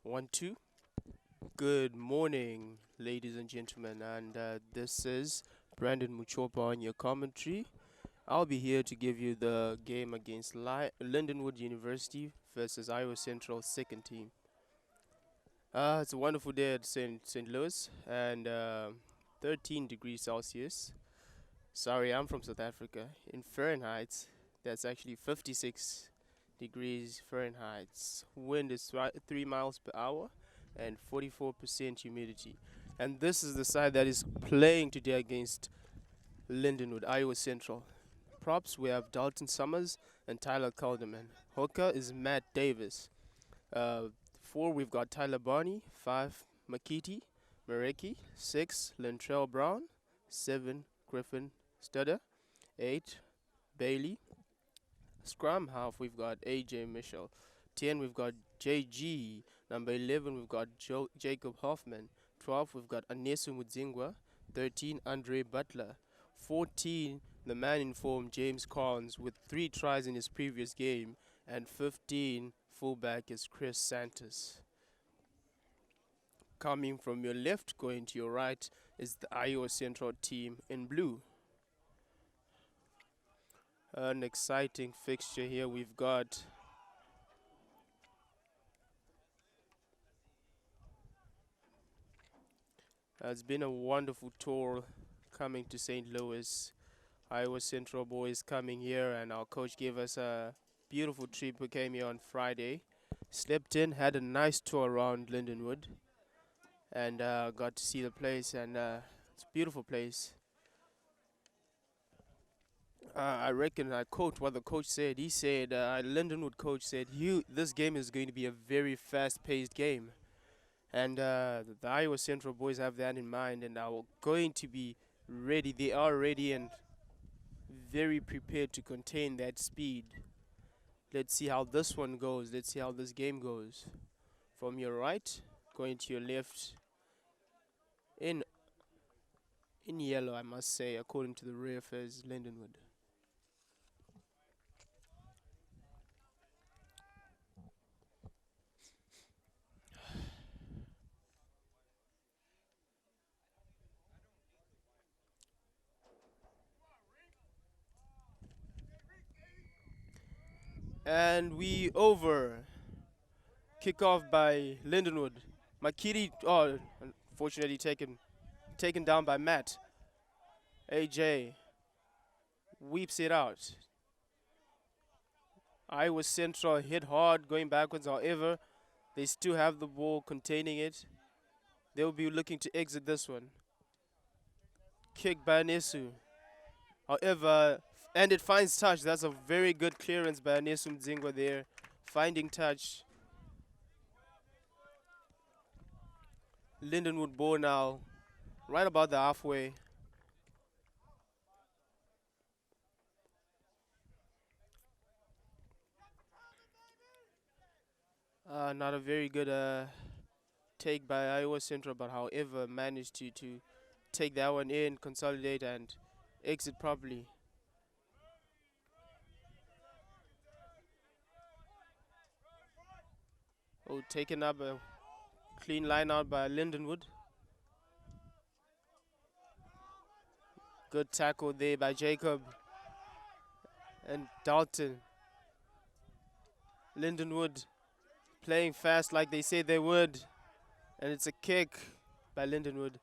One, two. Good morning, ladies and gentlemen, and this is Brandon Muchopa on your commentary. I'll be here to give you the game against Lindenwood University versus Iowa Central second team. It's a wonderful day at St. Louis, and 13 degrees Celsius. Sorry, I'm from South Africa. In Fahrenheit, that's actually 56 degrees Fahrenheit. Wind is 3 miles per hour and 44% humidity. And this is the side that is playing today against Lindenwood, Iowa Central. Props, we have Dalton Summers and Tyler Calderman. Hooker is Matt Davis. Uh, 4, we've got Tyler Barney. 5, Makiti Mareki. 6, Lentrell Brown. 7, Griffin Stutter. 8, Bailey. Scrum half, we've got AJ Mitchell. 10, we've got JG. Number 11, we've got Jacob Hoffman. 12, we've got Anesu Mudzingwa. 13, Andre Butler. 14, the man in form, James Collins, with 3 tries in his previous game. And 15, fullback is Chris Santos. Coming from your left, going to your right, is the Iowa Central team in blue. An exciting fixture here we've got. It's been a wonderful tour coming to St. Louis. Iowa Central boys coming here, and our coach gave us a beautiful trip. We came here on Friday, slept in, had a nice tour around Lindenwood, and got to see the place, and it's a beautiful place. I reckon I quote what the coach said. He said, Lindenwood coach said, this game is going to be a very fast-paced game. And the Iowa Central boys have that in mind and are going to be ready. They are ready and very prepared to contain that speed. Let's see how this one goes. Let's see how this game goes. From your right, going to your left. In yellow, I must say, according to the ref, is Lindenwood. And we over. Kickoff by Lindenwood. Makiti, unfortunately taken down by Matt. AJ weeps it out. Iowa Central hit hard, going backwards. However, they still have the ball, containing it. They will be looking to exit this one. Kick by Nesu. However, and it finds touch. That's a very good clearance by Nesu Mdzingwa there. Finding touch. Lindenwood ball now, right about the halfway. Not a very good take by Iowa Central, but however managed to take that one in, consolidate, and exit properly. Oh, taken up a clean line out by Lindenwood. Good tackle there by Jacob and Dalton. Lindenwood playing fast like they said they would. And it's a kick by Lindenwood.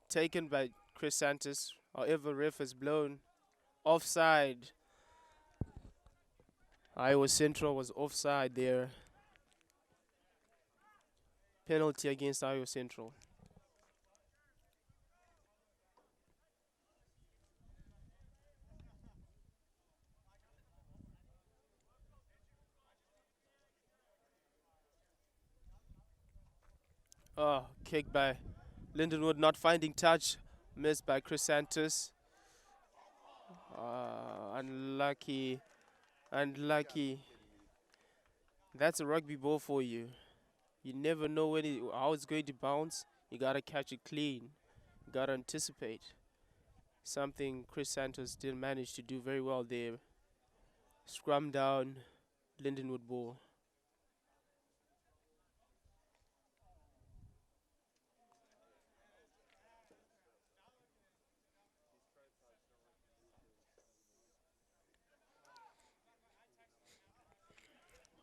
Taken by Chris Santos. However, ref has blown offside. Iowa Central was offside there. Penalty against Iowa Central. Oh, kick by Lindenwood, not finding touch. Missed by Chris Santos. Unlucky. Unlucky. That's a rugby ball for you. You never know how it's going to bounce. You gotta catch it clean. You gotta anticipate. Something Chris Santos didn't manage to do very well there. Scrum down, Lindenwood ball.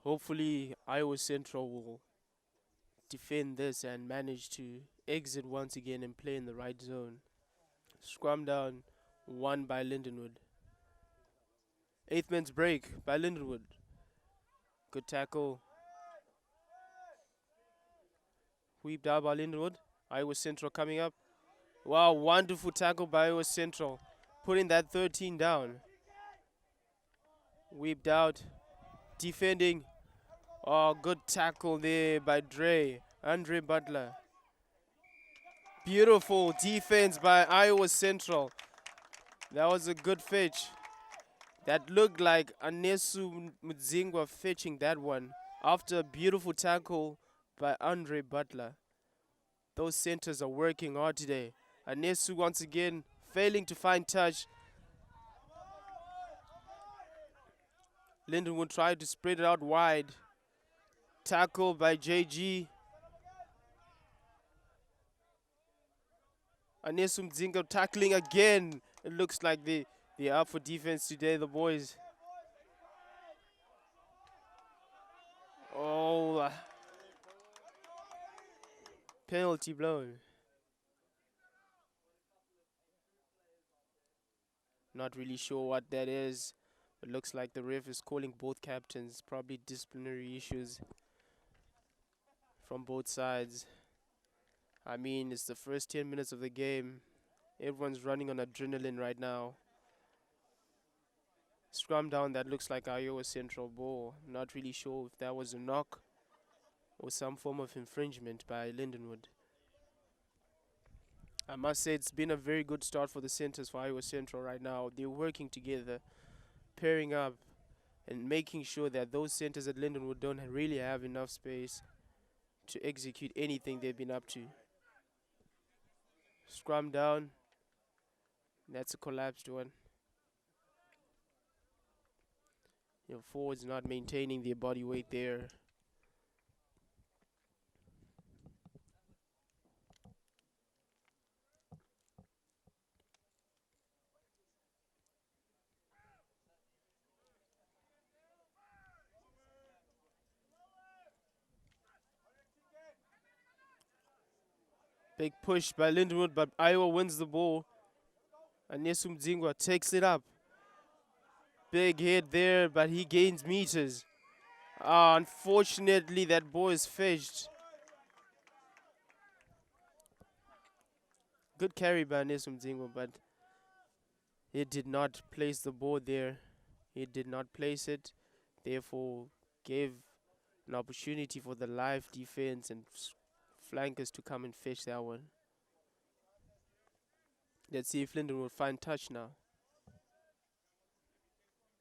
Hopefully, Iowa Central will defend this and manage to exit once again and play in the right zone. Scrum down, won by Lindenwood. 8th minute break by Lindenwood. Good tackle. Weeped out by Lindenwood. Iowa Central coming up. Wow, wonderful tackle by Iowa Central. Putting that 13 down. Weeped out. Defending. Oh, good tackle there by Andre Butler. Beautiful defense by Iowa Central. That was a good fetch. That looked like Anesu Mudzingwa fetching that one after a beautiful tackle by Andre Butler. Those centers are working hard today. Anesu once again failing to find touch. Lindenwood tried to spread it out wide. Tackle by JG. Anesu Mzinga tackling again. It looks like they're up for defense today, the boys. Oh, penalty blown. Not really sure what that is. It looks like the ref is calling both captains. Probably disciplinary issues from both sides. I mean, it's the first 10 minutes of the game. Everyone's running on adrenaline right now. Scrum down, that looks like Iowa Central ball. Not really sure if that was a knock or some form of infringement by Lindenwood. I must say it's been a very good start for the centers for Iowa Central right now. They're working together, pairing up, and making sure that those centers at Lindenwood don't really have enough space to execute anything they've been up to. Scrum down. That's a collapsed one. Forwards not maintaining their body weight there. Big push by Lindenwood, but Iowa wins the ball. Anesum Dzingwa takes it up. Big hit there, but he gains meters. Unfortunately, that ball is fetched. Good carry by Anesum Dzingwa, but he did not place the ball there. He did not place it, therefore gave an opportunity for the live defense and flankers to come and fetch that one. Let's see if Linden will find touch now.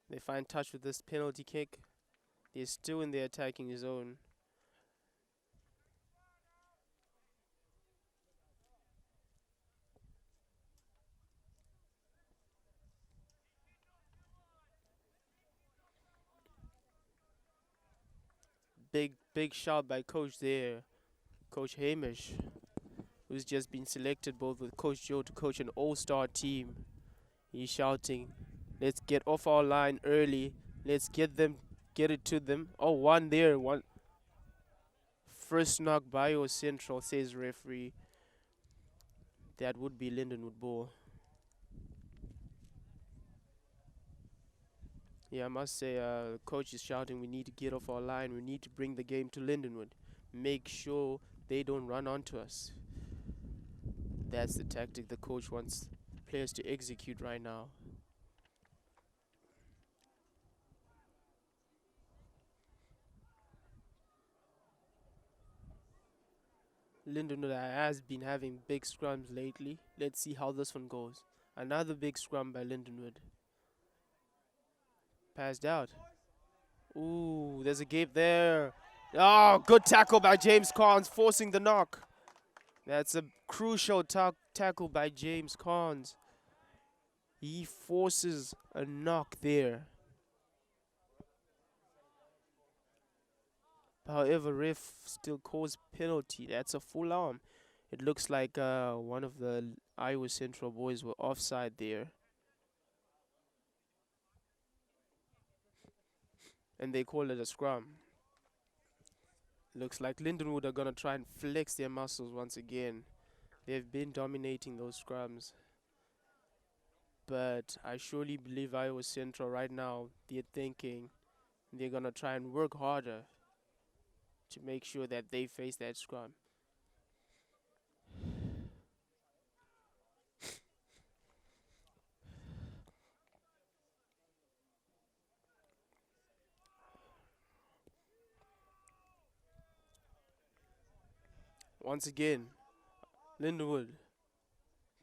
They find touch with this penalty kick. They're still in the attacking zone. Big shot by coach there. Coach Hamish, who's just been selected both with Coach Joe to coach an all-star team. He's shouting, let's get off our line early. Let's get it to them. Oh, one there. One. First knock by Iowa Central, says referee. That would be Lindenwood ball. Yeah, I must say, the coach is shouting, we need to get off our line. We need to bring the game to Lindenwood. Make sure they don't run onto us. That's the tactic the coach wants players to execute right now. Lindenwood has been having big scrums lately. Let's see how this one goes. Another big scrum by Lindenwood. Passed out. Ooh, there's a gap there. Oh, good tackle by James Carnes, forcing the knock. That's a crucial tackle by James Carnes. He forces a knock there. However, ref still calls penalty. That's a full arm. It looks like one of the Iowa Central boys were offside there. And they call it a scrum. Looks like Lindenwood are gonna try and flex their muscles once again. They've been dominating those scrums, but I surely believe Iowa Central right now, they're thinking they're gonna try and work harder to make sure that they face that scrum. Once again, Lindenwood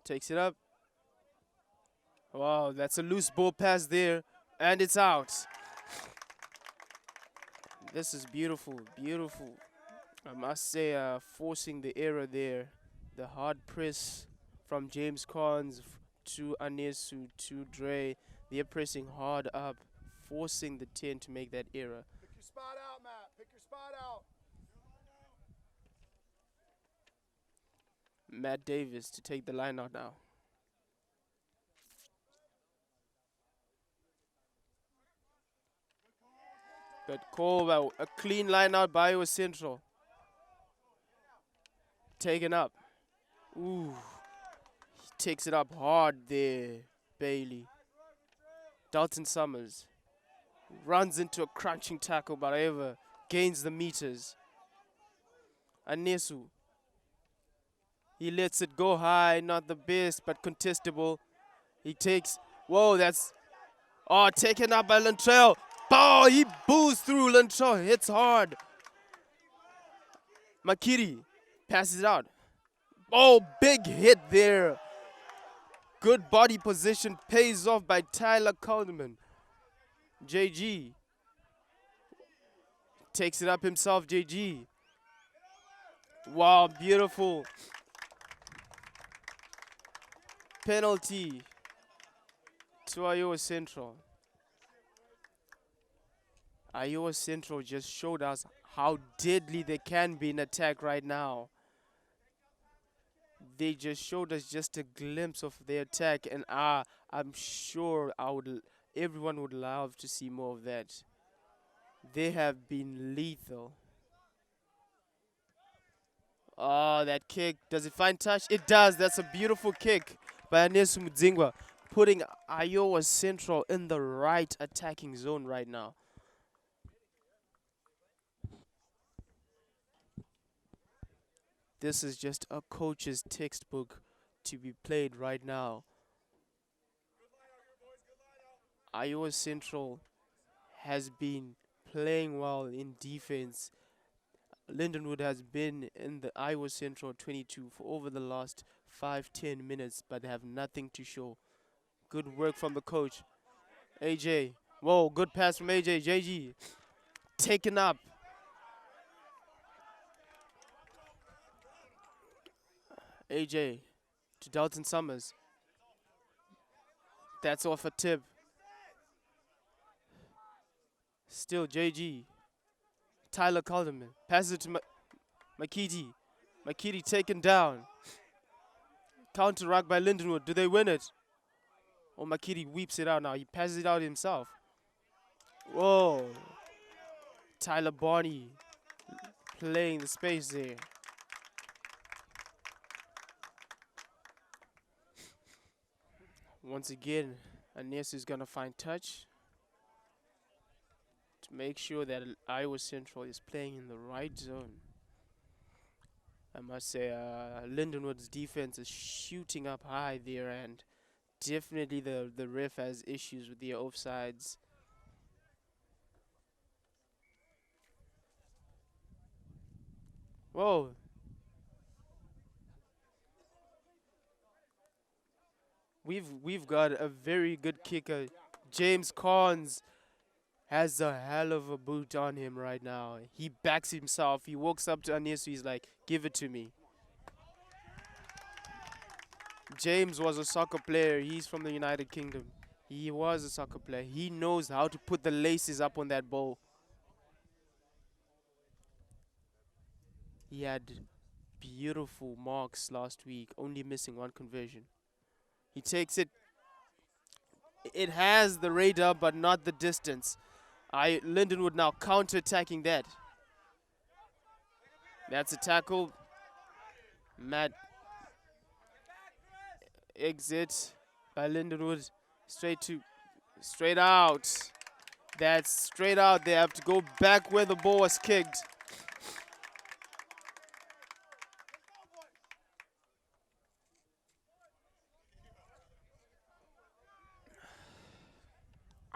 takes it up. Wow, that's a loose ball pass there, and it's out. This is beautiful, beautiful. I must say, forcing the error there. The hard press from James Carnes to Anesu to Dre. They're pressing hard up, forcing the 10 to make that error. Pick your spot out, Matt. Pick your spot out. Matt Davis to take the line out now. Good call, a clean line out by Iowa Central. Taken up. Ooh. He takes it up hard there, Bailey. Dalton Summers runs into a crunching tackle, but however, gains the meters. Anesu. He lets it go high, not the best, but contestable. He takes, whoa, that's, oh, taken up by Lantrell. Oh, he boos through. Lantrell hits hard. Makiri passes it out. Oh, big hit there. Good body position pays off by Tyler Coleman. JG takes it up himself, JG. Wow, beautiful. Penalty to Iowa Central. Iowa Central just showed us how deadly they can be in attack right now. They just showed us just a glimpse of their attack, and I'm sure everyone would love to see more of that. They have been lethal. Oh, that kick. Does it find touch? It does. That's a beautiful kick by Anesu Mudzingwa, putting Iowa Central in the right attacking zone right now. This is just a coach's textbook to be played right now. Iowa Central has been playing well in defense. Lindenwood has been in the Iowa Central 22 for over the last 5-10 minutes, but they have nothing to show. Good work from the coach. AJ. Whoa, good pass from AJ. JG. Taken up. AJ to Dalton Summers. That's off a tip. Still JG. Tyler Calderman. Passes it to Makiti. Makiti taken down. Counter ruck by Lindenwood. Do they win it? Oh, Makiti weeps it out now. He passes it out himself. Whoa. Tyler Barney playing the space there. Once again, Anesu is going to find touch to make sure that Iowa Central is playing in the right zone. I must say, Lindenwood's defense is shooting up high there, and definitely the ref has issues with the offsides. Whoa. We've got a very good kicker. James Carnes has a hell of a boot on him right now. He backs himself. He walks up to Anesu. He's like, give it to me. James was a soccer player. He's from the United Kingdom. He was a soccer player. He knows how to put the laces up on that ball. He had beautiful marks last week, only missing one conversion. He takes it. It has the radar, but not the distance. Lindenwood now counter-attacking that. That's a tackle. Matt exit by Lindenwood. Straight out. That's straight out. They have to go back where the ball was kicked.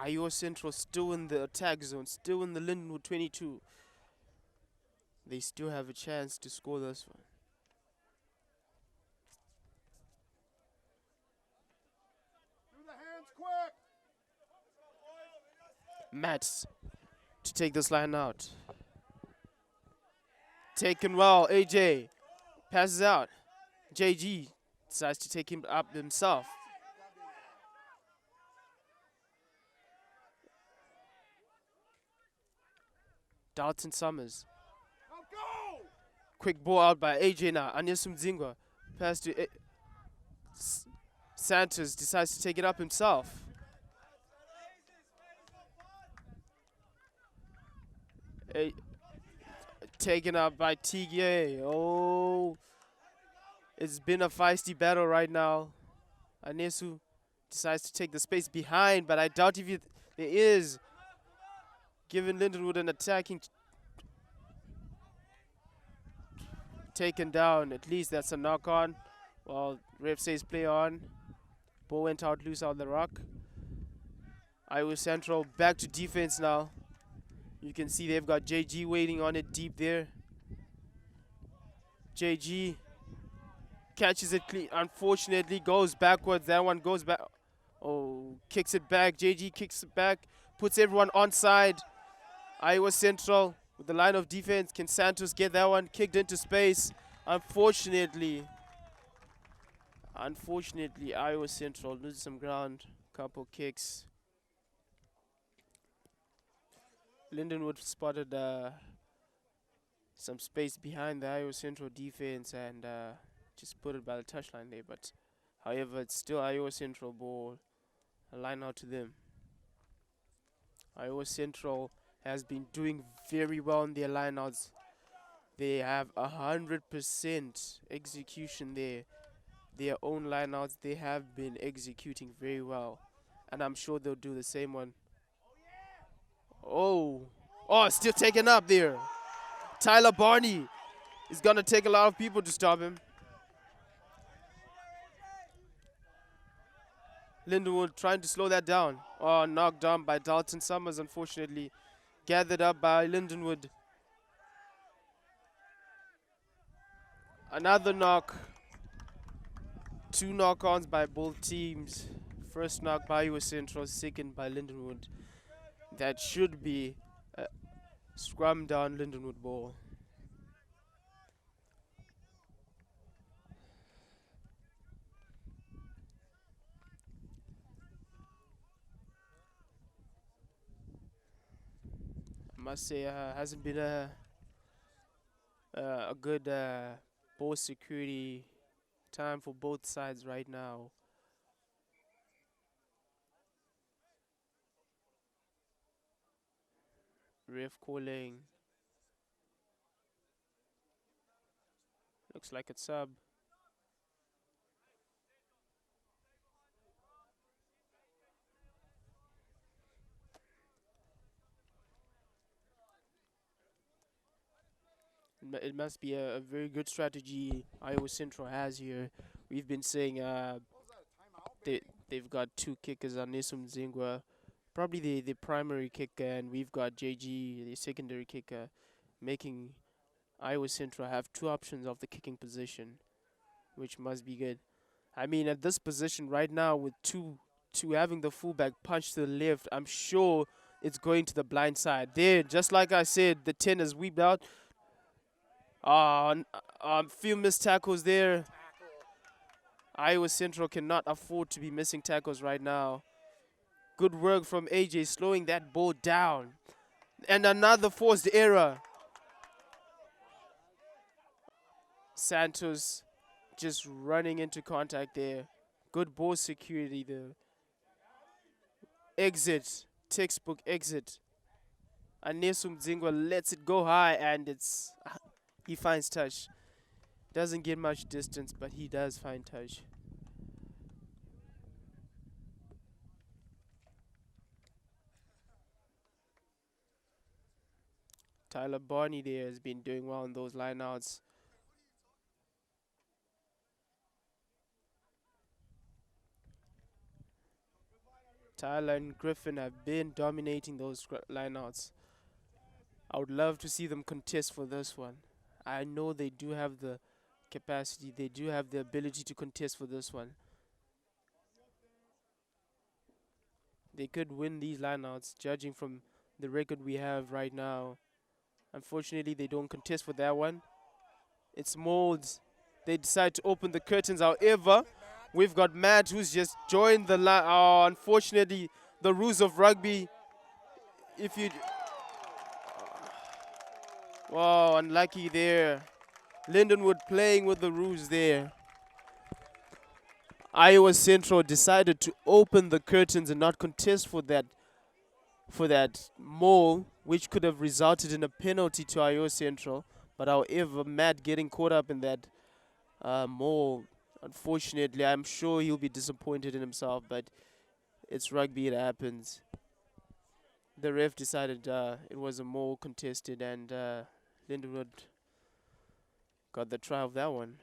Iowa Central still in the attack zone, still in the Lindenwood 22. They still have a chance to score this one. Do the hands quick. Matt to take this line out. Taken well. AJ passes out. JG decides to take him up himself. Dalton Summers. Now go. Quick ball out by AJ now. Anyasum Zingwa. Pass to Santos. Decides to take it up himself. Taken up by TGA. Oh. It's been a feisty battle right now. Anesu decides to take the space behind, but I doubt if there is. Giving Lindenwood an attacking. Taken down. At least that's a knock on. Well, ref says play on. Ball went out loose on the rock. Iowa Central back to defense now. You can see they've got JG waiting on it deep there. JG catches it clean. Unfortunately, goes backwards. That one goes back. Oh, kicks it back. JG kicks it back. Puts everyone onside. Iowa Central with the line of defense. Can Santos get that one kicked into space? Unfortunately, Iowa Central loses some ground. Couple kicks. Lindenwood spotted some space behind the Iowa Central defense and just put it by the touchline there. But however, it's still Iowa Central ball. A line out to them. Iowa Central has been doing very well in their lineouts. They have 100% execution there. Their own lineouts, they have been executing very well. And I'm sure they'll do the same one. Oh, still taken up there. Tyler Barney is going to take a lot of people to stop him. Lindenwood trying to slow that down. Oh, knocked down by Dalton Summers, unfortunately. Gathered up by Lindenwood. Another knock. 2 knock-ons by both teams. First knock by Iowa Central, second by Lindenwood. That should be a scrum down Lindenwood ball. I must say, hasn't been a good ball security time for both sides right now. Ref calling. Looks like a sub. It must be a very good strategy Iowa Central has here. We've been saying they've got 2 kickers on Nisum Zingwa, probably the primary kicker, and we've got JG, the secondary kicker, making Iowa Central have 2 options of the kicking position, which must be good. I mean, at this position right now, with two having the fullback punch to the left, I'm sure it's going to the blind side. There, just like I said, the 10 is weeped out. Few missed tackles there. Iowa Central cannot afford to be missing tackles right now. Good work from AJ slowing that ball down. And another forced error. Santos just running into contact there. Good ball security there. Exit. Textbook exit. Anesum Zingwa lets it go high and it's He finds touch. Doesn't get much distance, but he does find touch. Tyler Barney there has been doing well in those lineouts. Tyler and Griffin have been dominating those lineouts. I would love to see them contest for this one. I know they do have the capacity, they do have the ability to contest for this one. They could win these lineouts, judging from the record we have right now. Unfortunately, they don't contest for that one. It's molds. They decide to open the curtains. However, we've got Matt who's just joined the line. Oh, unfortunately, the rules of rugby. If you, wow, unlucky there. Lindenwood playing with the rules there. Iowa Central decided to open the curtains and not contest for that mole, which could have resulted in a penalty to Iowa Central. But however, Matt getting caught up in that mole, unfortunately, I'm sure he'll be disappointed in himself. But it's rugby; it happens. The ref decided it was a mole contested, and Lindenwood got the try of that one.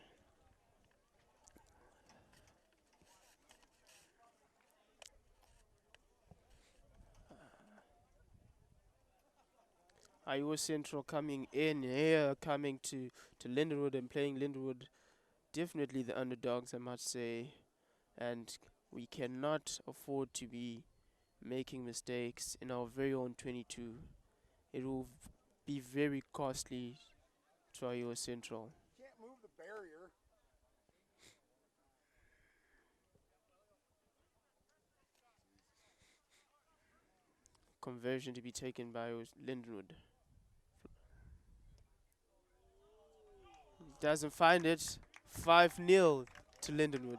Iowa Central coming in here, coming to Lindenwood and playing Lindenwood. Definitely the underdogs, I must say. And we cannot afford to be making mistakes in our very own 22. It will be very costly to Iowa Central. Can't move the barrier. Conversion to be taken by Lindenwood. Doesn't find it. 5-0 to Lindenwood.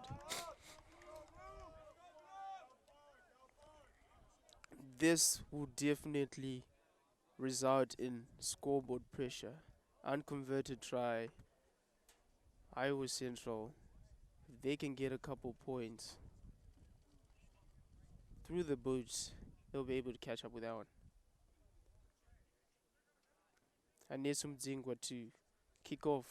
This will definitely result in scoreboard pressure. Unconverted try. Iowa Central, if they can get a couple points through the boots, they'll be able to catch up with that one. And Nesum Zingwa to kick off.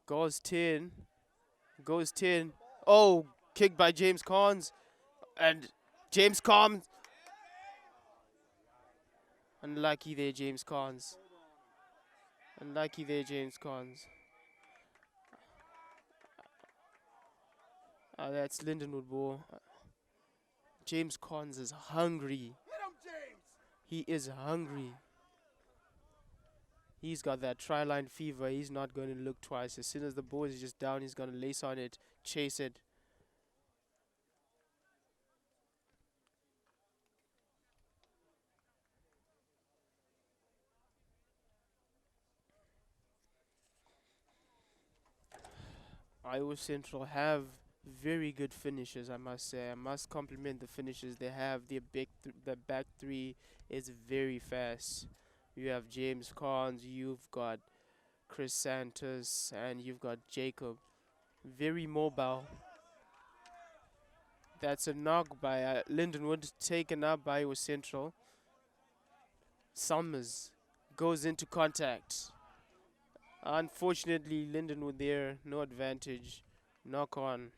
Goes 10. Goes 10. Oh, kicked by James Carnes. And James Carnes. Unlucky there, James Carnes. Unlucky there, James Carnes. That's Lindenwood ball. James Carnes is hungry. Hit him, James! He is hungry. He's got that try-line fever. He's not going to look twice. As soon as the ball is just down, he's going to lace on it, chase it. Iowa Central have very good finishes, I must say. I must compliment the finishes they have. The back three is very fast. You have James Carnes, you've got Chris Santos, and you've got Jacob. Very mobile. That's a knock by Lindenwood, taken up by Iowa Central. Summers goes into contact. Unfortunately, Lindenwood there, no advantage. Knock on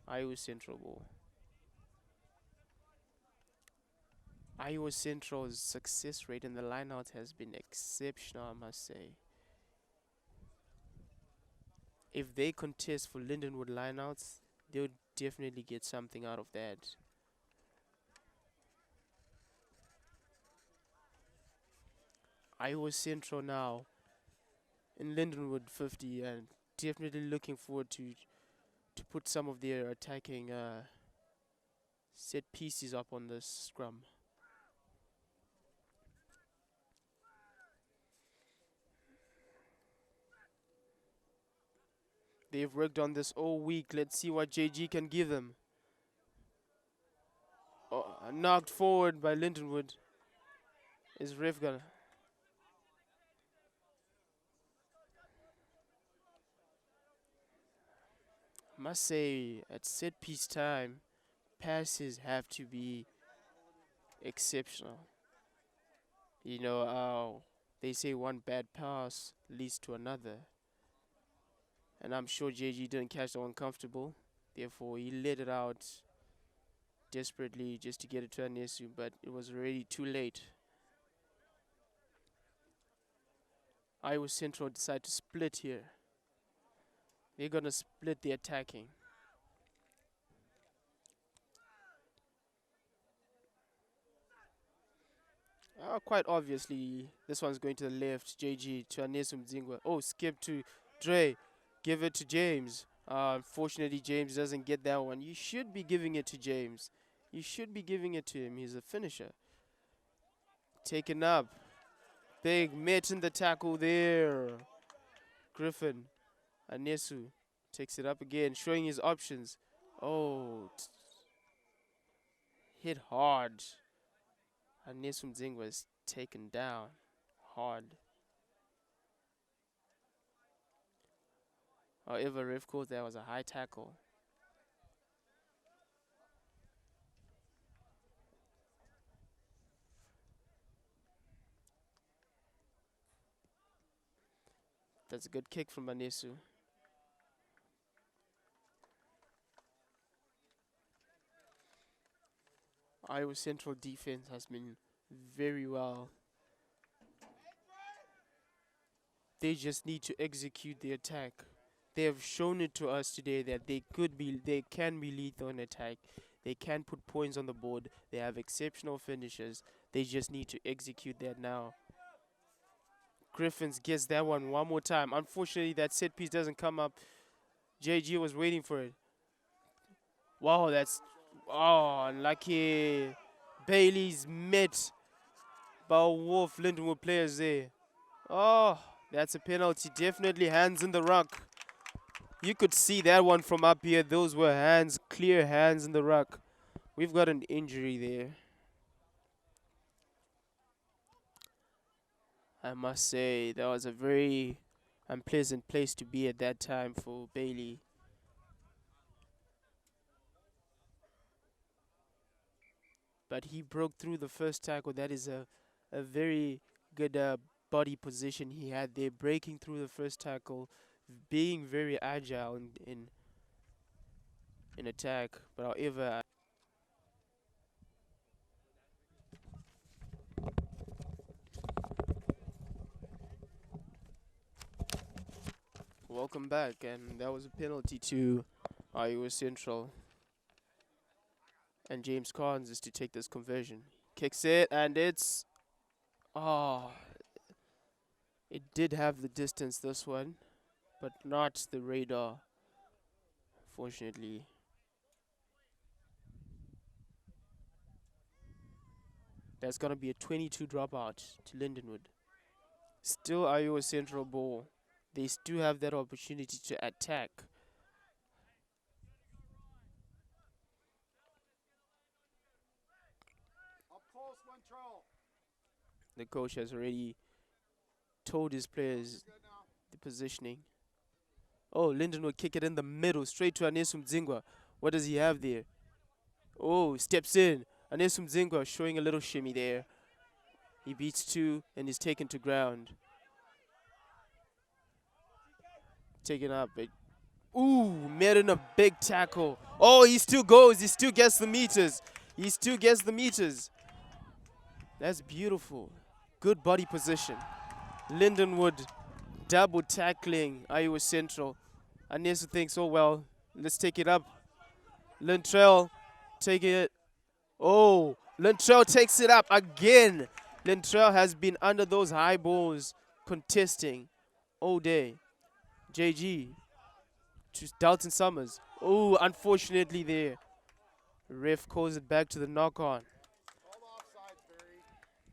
Iowa Central ball. Iowa Central's success rate in the lineout has been exceptional, I must say. If they contest for Lindenwood lineouts, they'll definitely get something out of that. Iowa Central now in Lindenwood 50 and definitely looking forward to put some of their attacking set pieces up on this scrum. They've worked on this all week. Let's see what JG can give them. Oh, knocked forward by Lindenwood. Is ref gonna? Must say, at set piece time, passes have to be exceptional. You know how they say one bad pass leads to another, and I'm sure JG didn't catch the one comfortable. Therefore, he let it out desperately just to get it to Anesu, but it was already too late. Iowa Central decide to split here. They're gonna split the attacking. Quite obviously, this one's going to the left. JG to Anesu Mzingwa. Oh, skip to Dre. Give it to James. Unfortunately, James doesn't get that one. You should be giving it to James. You should be giving it to him. He's a finisher. Taken up. Big mitt in the tackle there. Griffin. Anesu takes it up again, showing his options. Oh, hit hard. Anesu Mzingwa is taken down hard. However, ref called that was a high tackle. That's a good kick from Anesu. Iowa Central defense has been very well. They just need to execute the attack. They have shown it to us today that they can be lethal in attack. They can put points on the board. They have exceptional finishes. They just need to execute that now. Griffins gets that one more time. Unfortunately, that set piece doesn't come up. JG was waiting for it. Wow, that's unlucky. Bailey's met by Wolf Lindenwood players there. Oh, that's a penalty. Definitely hands in the ruck. You could see that one from up here. Those were hands, clear hands in the ruck. We've got an injury there. I must say, that was a very unpleasant place to be at that time for Bailey. But he broke through the first tackle. That is a very good body position he had there, breaking through the first tackle, being very agile in attack. But however, welcome back, and that was a penalty to Iowa Central. And James Carnes is to take this conversion. Kicks it, and it's it did have the distance, this one, but not the radar, fortunately. That's going to be a 22 dropout to Lindenwood. Still Iowa Central ball. They still have that opportunity to attack. Up close, Montreal. The coach has already told his players Good now. the positioning. Oh, Lindenwood kick it in the middle, straight to Anesu Mzingwa. What does he have there? Oh, steps in. Anesu Mzingwa showing a little shimmy there. He beats two and is taken to ground. Taken up. Ooh, made in a big tackle. Oh, he still goes. He still gets the meters. He still gets the meters. That's beautiful. Good body position. Lindenwood double tackling Iowa Central. Anesu thinks, oh, well, let's take it up. Lintrell taking it. Oh, Lintrell takes it up again. Lintrell has been under those high balls contesting all day. JG to Dalton Summers. Oh, unfortunately there. Ref calls it back to the knock-on. Call offsides, Barry.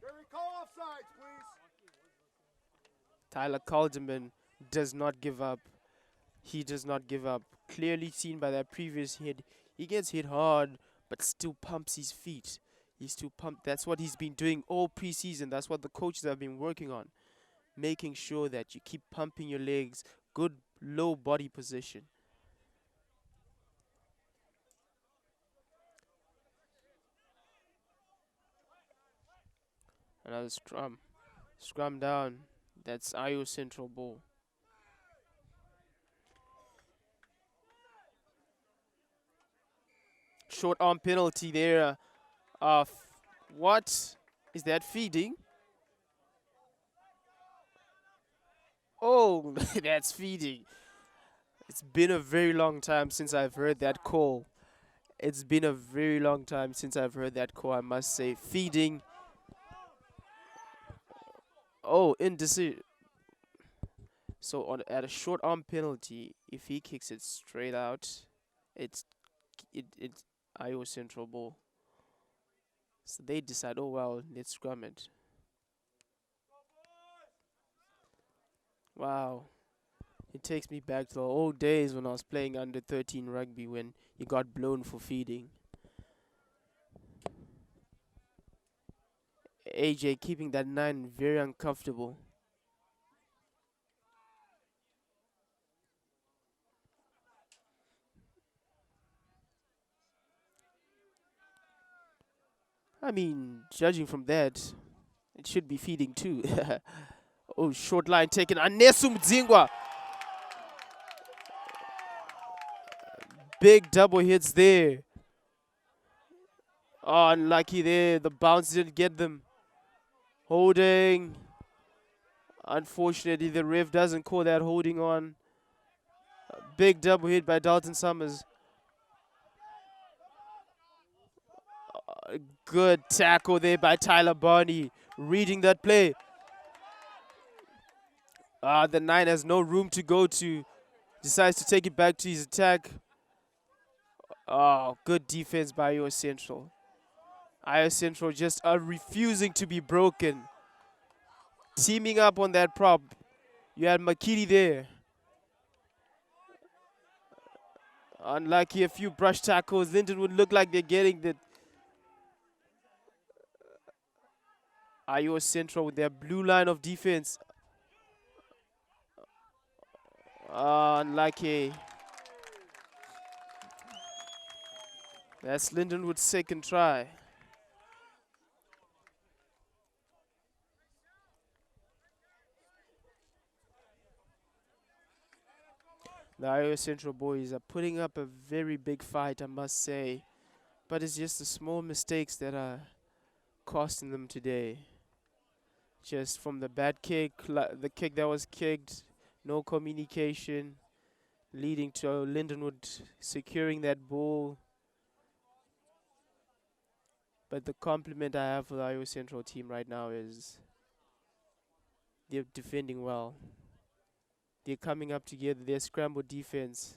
Barry, call offsides, please. Tyler Calderman does not give up. He does not give up. Clearly seen by that previous hit. He gets hit hard, but still pumps his feet. He's to pump. That's what he's been doing all preseason. That's what the coaches have been working on, making sure that you keep pumping your legs, good low body position. Another scrum. Scrum down. That's IO Central ball. Short arm penalty there. What? Is that feeding? Oh, that's feeding. It's been a very long time since I've heard that call. It's been a very long time since I've heard that call, I must say. Feeding. Oh, indecision. So on at a short arm penalty, if he kicks it straight out, it's it's Iowa Central ball. So they decide, oh well, let's scrum it. Wow. It takes me back to the old days when I was playing under 13 rugby when you got blown for feeding. AJ keeping that 9 very uncomfortable. I mean, judging from that, it should be feeding too. Oh, short line taken. Anesu Mdzingwa. Big double hits there. Oh, unlucky there. The bounce didn't get them. Holding. Unfortunately, the ref doesn't call that holding on. Big double hit by Dalton Summers. Good tackle there by Tyler Barney. Reading that play. The 9 has no room to go to. Decides to take it back to his attack. Oh, good defense by Iowa Central. Iowa Central just are refusing to be broken. Teaming up on that prop. You had Makiti there. Unlucky, a few brush tackles. Lindenwood look like they're getting the Iowa Central with their blue line of defense. Unlucky. That's Lindenwood's second try. The Iowa Central boys are putting up a very big fight, I must say. But it's just the small mistakes that are costing them today. Just from the bad kick, the kick that was kicked, no communication, leading to Lindenwood securing that ball. But the compliment I have for the Iowa Central team right now is they're defending well. They're coming up together. Their scramble defense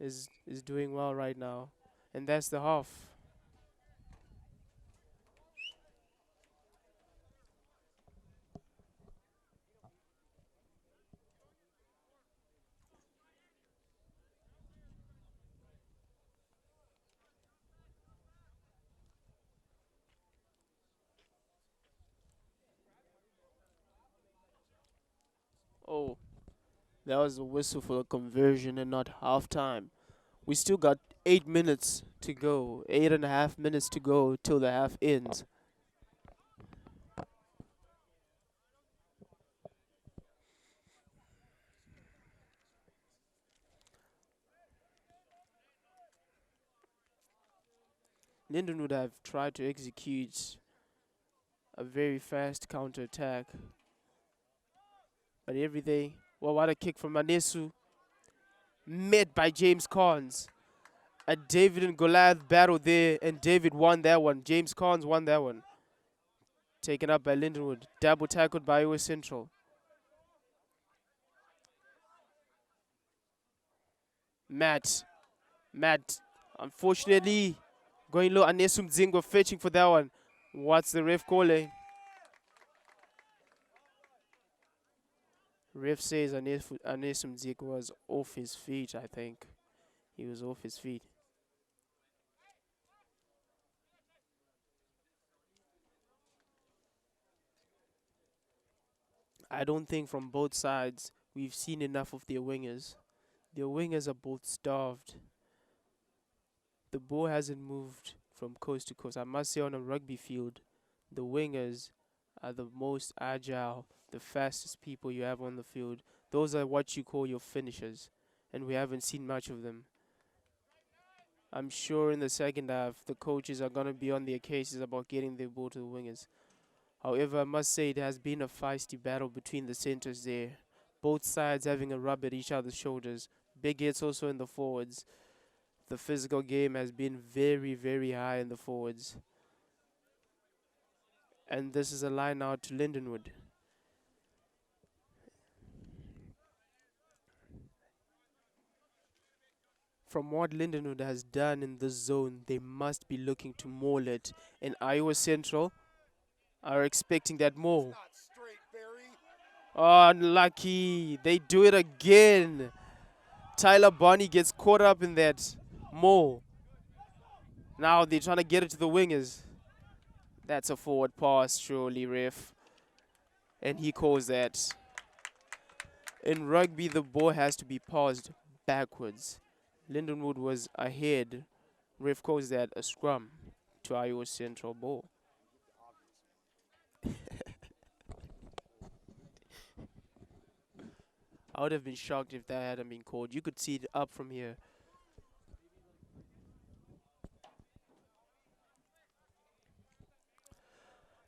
is doing well right now. And that's the half. Oh, that was a whistle for a conversion and not halftime. We still got 8 minutes to go, 8.5 minutes to go till the half ends. Linden would have tried to execute a very fast counter attack, but everything. Well, what a kick from Manesu, met by James Carnes. A David and Goliath battle there, and David won that one. James Carnes won that one. Taken up by Lindenwood. Double tackled by Iowa Central. Matt, unfortunately, going low. Anesum Zingo fetching for that one. What's the ref calling? Ref says Anesum Zingo was off his feet, I think. He was off his feet. I don't think from both sides we've seen enough of their wingers. Their wingers are both starved. The ball hasn't moved from coast to coast. I must say, on a rugby field, the wingers are the most agile, the fastest people you have on the field. Those are what you call your finishers, and we haven't seen much of them. I'm sure in the second half, the coaches are going to be on their cases about getting the ball to the wingers. However, I must say it has been a feisty battle between the centers there. Both sides having a rub at each other's shoulders. Big hits also in the forwards. The physical game has been very, very high in the forwards. And this is a line out to Lindenwood. From what Lindenwood has done in this zone, they must be looking to maul it. And Iowa Central are expecting that maul. Not straight, Barry. Oh, unlucky. They do it again. Tyler Bonnie gets caught up in that maul. Now they're trying to get it to the wingers. That's a forward pass, surely, ref. And he calls that. In rugby, the ball has to be passed backwards. Lindenwood was ahead. Ref calls that a scrum to Iowa Central ball. I would have been shocked if that hadn't been called. You could see it up from here.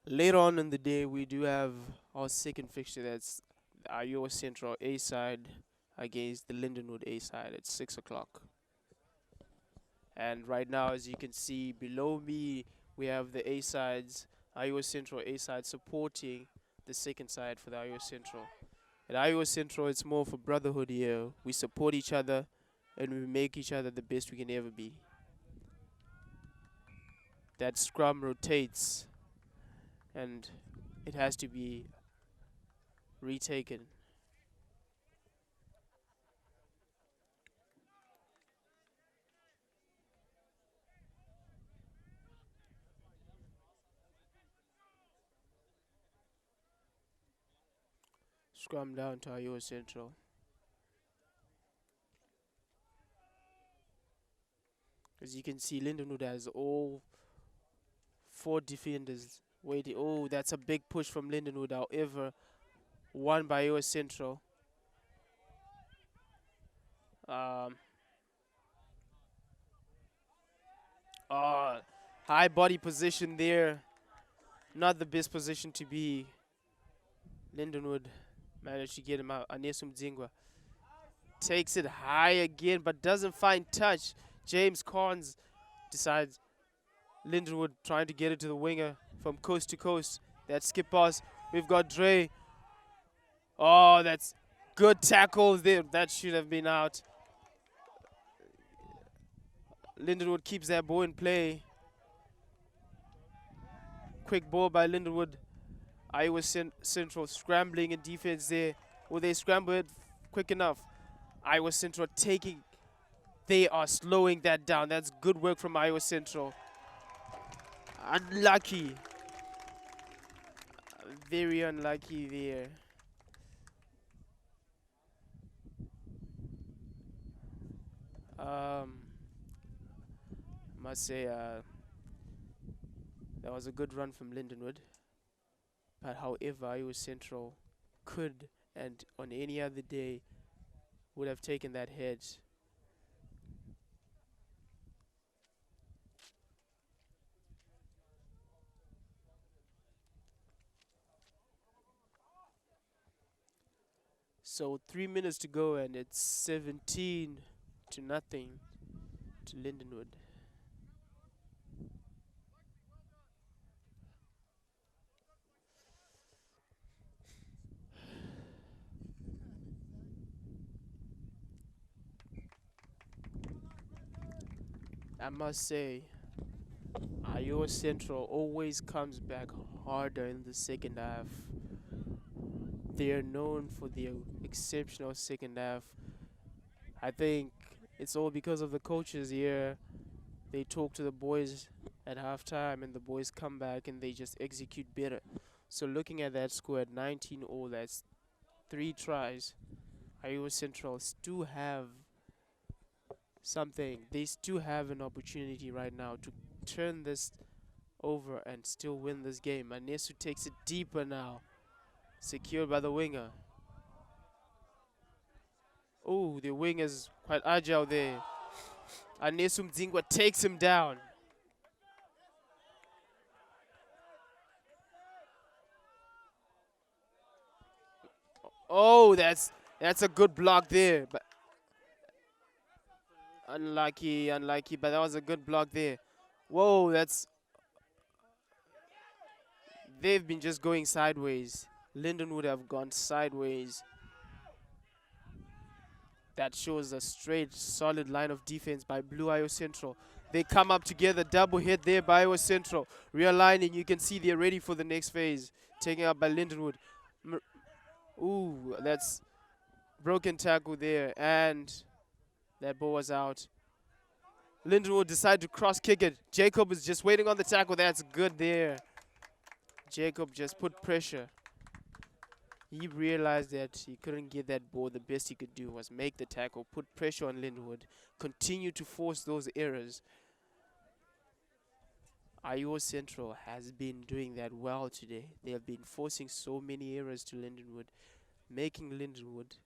Later on in the day, we do have our second fixture. That's the Iowa Central A side against the Lindenwood A side at 6 o'clock. And right now, as you can see below me, we have the A sides, Iowa Central A side supporting the second side for the Iowa Central. At Iowa Central, it's more for brotherhood here. We support each other and we make each other the best we can ever be. That scrum rotates and it has to be retaken. Scrum down to Iowa Central. As you can see, Lindenwood has all 4 defenders waiting. Oh, that's a big push from Lindenwood. However, won by Iowa Central. Um, oh, high body position there. Not the best position to be. Lindenwood managed to get him out. Anesum Zingwa takes it high again, but doesn't find touch. James Carnes decides Lindenwood trying to get it to the winger from coast to coast. That skip pass. We've got Dre. Oh, that's good tackle there. That should have been out. Lindenwood keeps that ball in play. Quick ball by Lindenwood. Iowa Central scrambling in defense there. Will they scramble it quick enough? Iowa Central taking. They are slowing that down. That's good work from Iowa Central. Unlucky. Very unlucky there. Must say that was a good run from Lindenwood. But however, Iowa Central could and on any other day would have taken that head. So 3 minutes to go and it's 17 to nothing to Lindenwood. I must say, Iowa Central always comes back harder in the second half. They are known for their exceptional second half. I think it's all because of the coaches here. They talk to the boys at halftime and the boys come back and they just execute better. So looking at that score at 19 all, that's 3 tries. Iowa Central still have something. They still have an opportunity right now to turn this over and still win this game. Anesu takes it deeper now. Secured by the winger. Oh, the wing is quite agile there. Anesu Mdzingwa takes him down. Oh, that's a good block there. But unlucky, but that was a good block there. Whoa, they've been just going sideways. Linden would have gone sideways. That shows a straight, solid line of defense by Blue Iowa Central. They come up together, double hit there by Iowa Central. Realigning, you can see they're ready for the next phase. Taken up by Lindenwood. Ooh, that's broken tackle there, and that ball was out. Lindenwood decided to cross kick it. Jacob is just waiting on the tackle. That's good there. Jacob just put pressure. He realized that he couldn't get that ball. The best he could do was make the tackle, put pressure on Lindenwood, continue to force those errors. Iowa Central has been doing that well today. They have been forcing so many errors to Lindenwood, making Lindenwood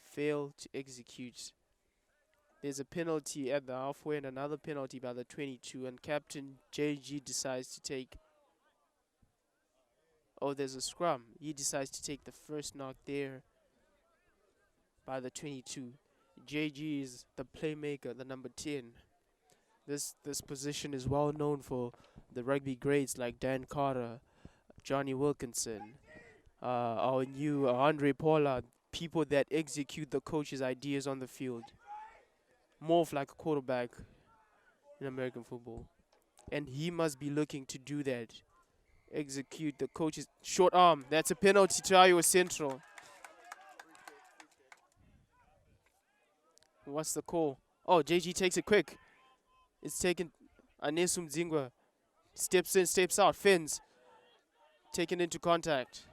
fail to execute. There's a penalty at the halfway and another penalty by the 22, and Captain JG decides to take... Oh, there's a scrum. He decides to take the first knock there by the 22. JG is the playmaker, the number 10. This position is well known for the rugby greats like Dan Carter, Johnny Wilkinson, our new Andre Pollard, people that execute the coach's ideas on the field. More of like a quarterback in American football. And he must be looking to do that. Execute the coach's short arm. That's a penalty to Iowa Central. What's the call? Oh, JG takes it quick. It's taken. Anesu Mdzingwa steps in, steps out, fins. Taken into contact.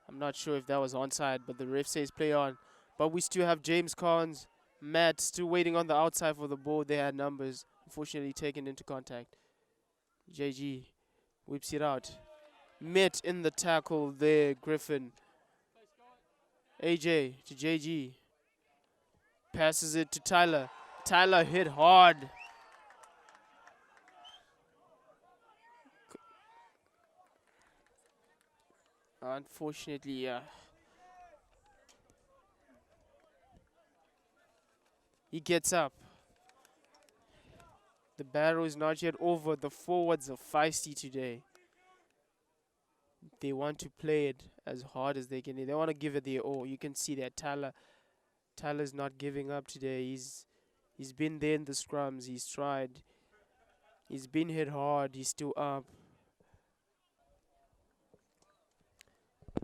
I'm not sure if that was onside, but the ref says play on. But we still have James Carnes, Matt still waiting on the outside for the ball. They had numbers, unfortunately taken into contact. JG whips it out. Met in the tackle there, Griffin. AJ to JG. Passes it to Tyler. Tyler hit hard. Unfortunately, he gets up. The battle is not yet over. The forwards are feisty today. They want to play it as hard as they can. They want to give it their all. You can see that Tyler's not giving up today. He's been there in the scrums. He's tried. He's been hit hard. He's still up.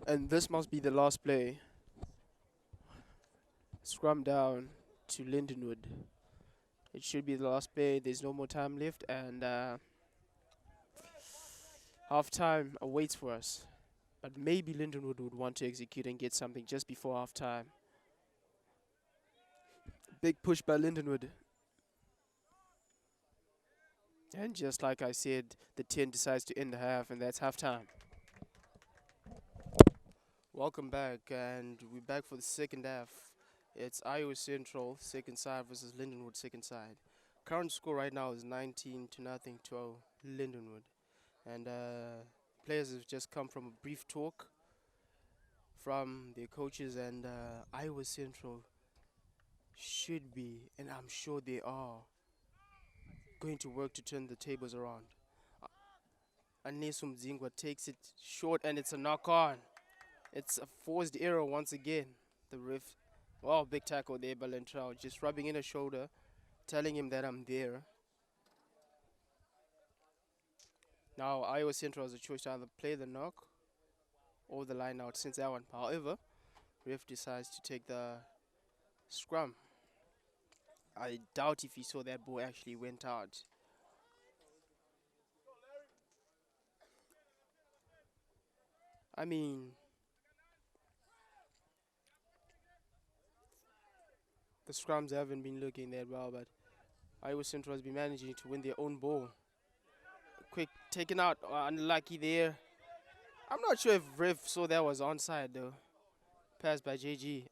And this must be the last play. Scrum down to Lindenwood. It should be the last play. There's no more time left, and half time awaits for us. But maybe Lindenwood would want to execute and get something just before half time. Big push by Lindenwood. And just like I said, the 10 decides to end the half, and that's half time. Welcome back, and we're back for the second half. It's Iowa Central second side versus Lindenwood second side. Current score right now is 19-0 to Lindenwood. And players have just come from a brief talk from their coaches, and Iowa Central should be, and I'm sure they are, going to work to turn the tables around. Anesu Mdzingwa takes it short, and it's a knock-on. It's a forced error once again. The ref, wow, big tackle there by Lentrao, just rubbing in a shoulder, telling him that I'm there. Now Iowa Central has a choice to either play the knock or the line out since that one. However, ref decides to take the scrum. I doubt if he saw that ball actually went out. I mean, the scrums haven't been looking that well, but Iowa Central has been managing to win their own ball. Quick, taken out, unlucky there. I'm not sure if Ref saw that was onside though. Passed by JG.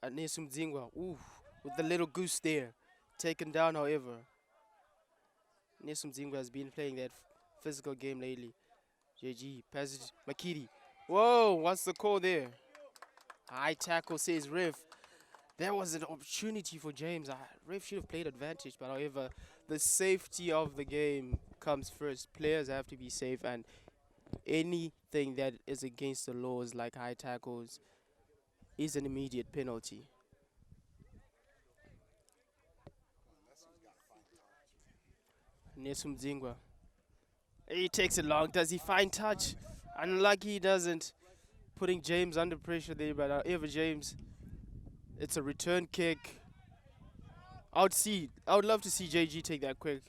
Anesum Zingwa, ooh, with the little goose there. Taken down, however. Nesum Zingwa has been playing that physical game lately. JG, passes Makiti. Whoa, what's the call there? High tackle, says Ref. There was an opportunity for James. Ref should have played advantage, but however, the safety of the game comes first. Players have to be safe, and anything that is against the laws, like high tackles, is an immediate penalty. Nesum Zingwa. He takes it long. Does he find touch? Unlucky he doesn't. Putting James under pressure there, but however, James, it's a return kick. I would love to see JG take that quick.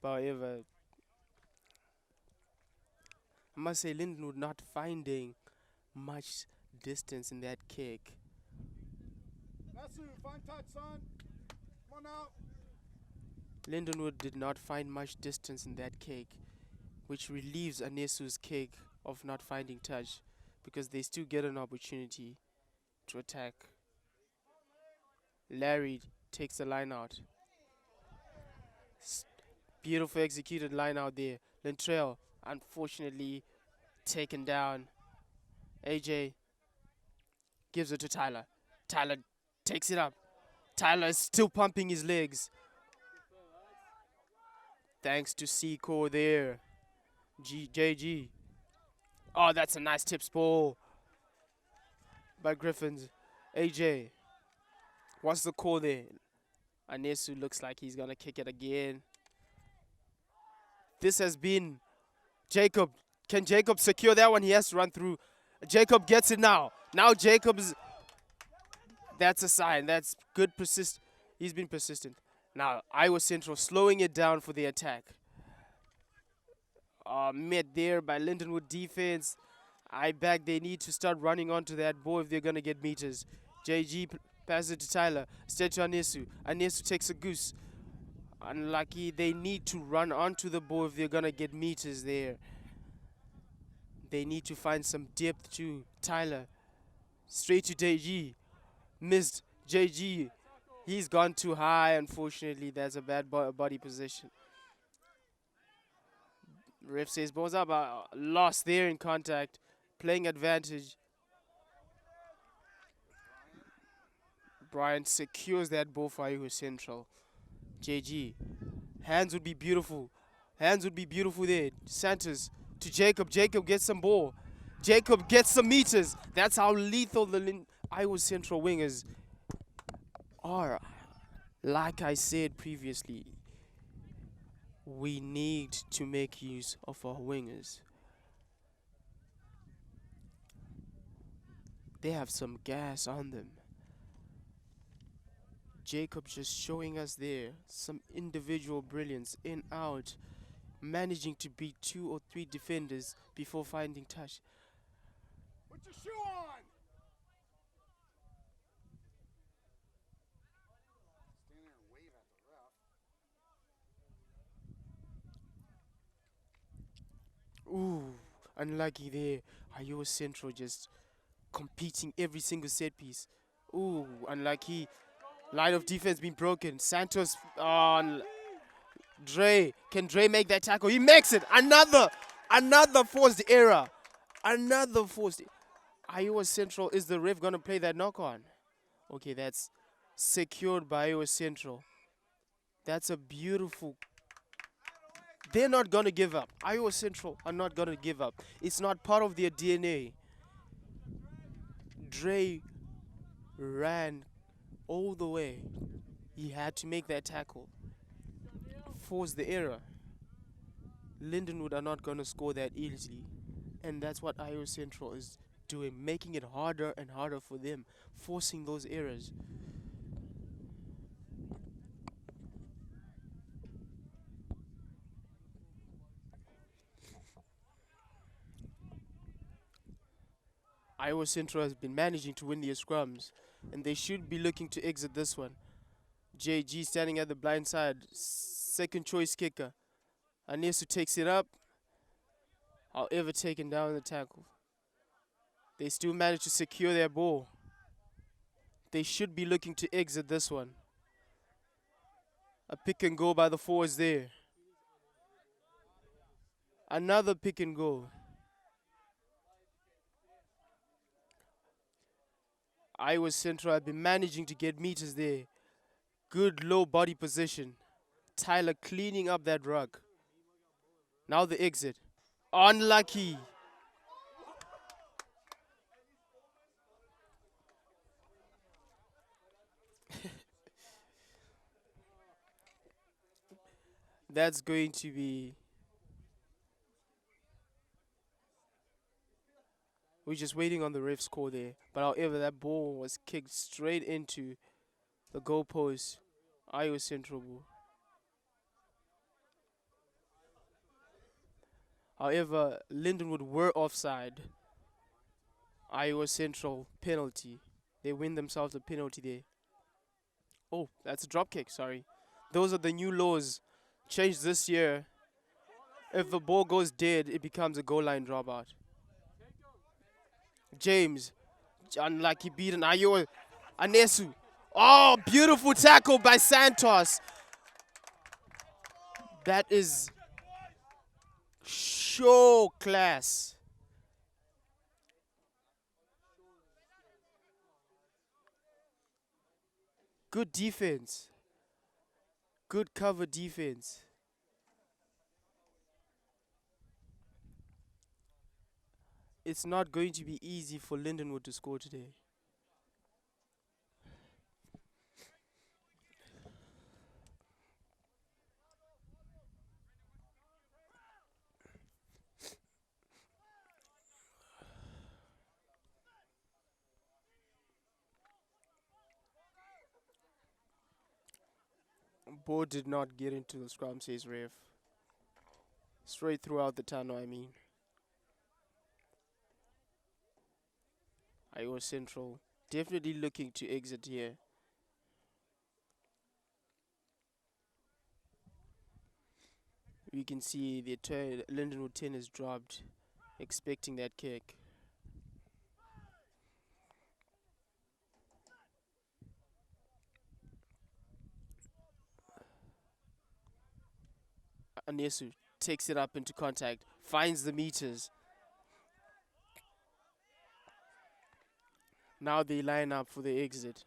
But however, I must say Lindenwood not finding much distance in that kick. Nasu, fine touch, son. Come on out. Lindenwood did not find much distance in that kick, which relieves Anesu's kick of not finding touch, because they still get an opportunity to attack. Larry takes the line out. Beautiful executed line out there. Lentrell, unfortunately, taken down. AJ gives it to Tyler. Tyler takes it up. Tyler is still pumping his legs. Thanks to Seco there. JG. Oh, that's a nice tips ball by Griffins. AJ. What's the call there? Anesu looks like he's going to kick it again. This has been Jacob. Can Jacob secure that one? He has to run through. Jacob gets it now. Now Jacob's. That's a sign. That's good He's been persistent. Now Iowa Central slowing it down for the attack. Met there by Lindenwood defense. I back they need to start running onto that ball if they're going to get meters. JG passes it to Tyler. Instead to Anesu. Anesu takes a goose. Unlucky. They need to run onto the ball if they're going to get meters there. They need to find some depth to Tyler. Straight to JG. Missed JG. He's gone too high, unfortunately. That's a bad body position. Ref says balls up, lost there in contact. Playing advantage. Bryant secures that ball for Iowa Central. JG. Hands would be beautiful. Hands would be beautiful there. Santos to Jacob. Jacob gets some ball. Jacob gets some meters. That's how lethal the Iowa Central wingers are. Like I said previously, we need to make use of our wingers. They have some gas on them. Jacob just showing us there some individual brilliance in out, managing to beat 2 or 3 defenders before finding touch. Put your shoe on. Stand there and wave at the ref. Ooh, unlucky there. Iowa Central just competing every single set piece. Ooh, unlucky. Line of defense being broken. Santos on Dre. Can Dre make that tackle? He makes it. Another forced error. Another forced. Iowa Central, is the ref going to play that knock on? Okay, that's secured by Iowa Central. That's a beautiful. They're not going to give up. Iowa Central are not going to give up. It's not part of their DNA. Dre ran all the way. He had to make that tackle. Force the error. Lindenwood are not going to score that easily. And that's what Iowa Central is doing, making it harder and harder for them, forcing those errors. Iowa Central has been managing to win their scrums, and they should be looking to exit this one. JG standing at the blind side, second choice kicker. Anesu takes it up, however taken down in the tackle. They still manage to secure their ball. They should be looking to exit this one. A pick and go by the forwards there. Another pick and go. Iowa Central have been managing to get meters there. Good low body position. Tyler cleaning up that rug. Now the exit. Unlucky. That's going to be... We're just waiting on the ref's call there. But however, that ball was kicked straight into the goalpost. Iowa Central ball. However, Lindenwood were offside. Iowa Central penalty. They win themselves a penalty there. Oh, that's a drop kick, sorry. Those are the new laws changed this year. If the ball goes dead, it becomes a goal line dropout. James, unlucky beaten. Iowa, Anesu. Oh, beautiful tackle by Santos. That is show class. Good defense. Good cover defense. It's not going to be easy for Lindenwood to score today. Ball did not get into the scrum, says ref. Straight throughout the tunnel, I mean. Iowa Central definitely looking to exit here. You can see the Lindenwood 10 is dropped, expecting that kick. Anesu takes it up into contact, finds the meters. Now they line up for the exit.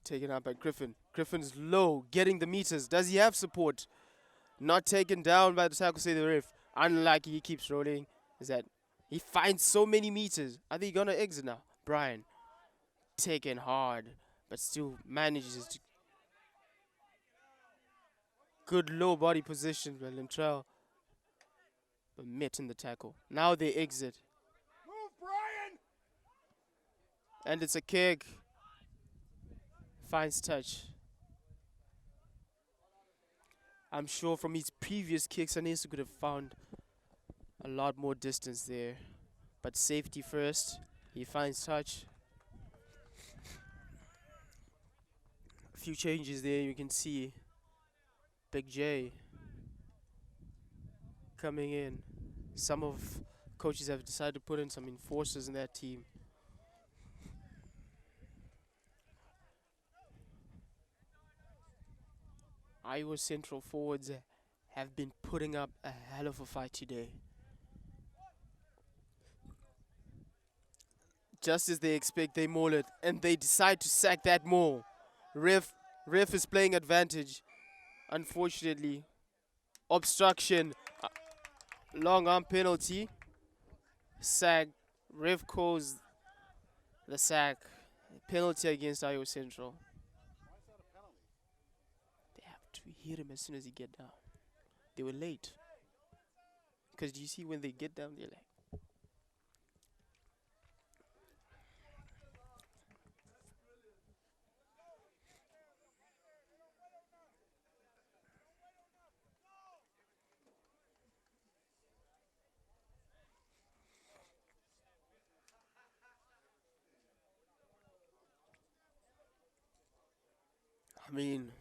Taken up by Griffin. Griffin's low, getting the meters. Does he have support? Not taken down by the tackle, say the ref. Unlucky, he keeps rolling. Is that he finds so many meters. Are they gonna exit now? Brian, taken hard, but still manages to. Good low body position by Lintrell, but met in the tackle. Now they exit. Move, Brian! And it's a kick. Finds touch. I'm sure from his previous kicks, Anesu could have found a lot more distance there. But safety first. He finds touch. A few changes there, you can see Big J coming in. Some of coaches have decided to put in some enforcers in that team. Iowa Central forwards have been putting up a hell of a fight today. Just as they expect, they maul it, and they decide to sack that maul. Ref is playing advantage. Unfortunately, obstruction, long arm penalty, sack. Ref calls the sack. Penalty against Iowa Central. They have to hit him as soon as he get down. They were late. Because do you see when they get down, they're like, I mean,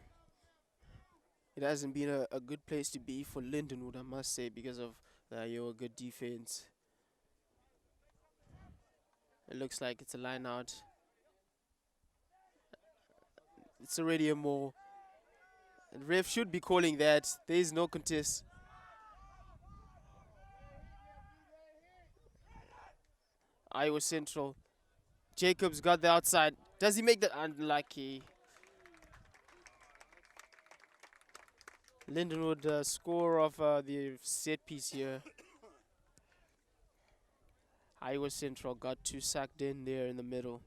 it hasn't been a good place to be for Lindenwood, I must say, because of your good defense. It looks like it's a line out. It's already a more. The ref should be calling that. There is no contest. Iowa Central. Jacobs got the outside. Does he make the unlucky? Lindenwood score of the set piece here. Iowa Central got too sucked in there in the middle.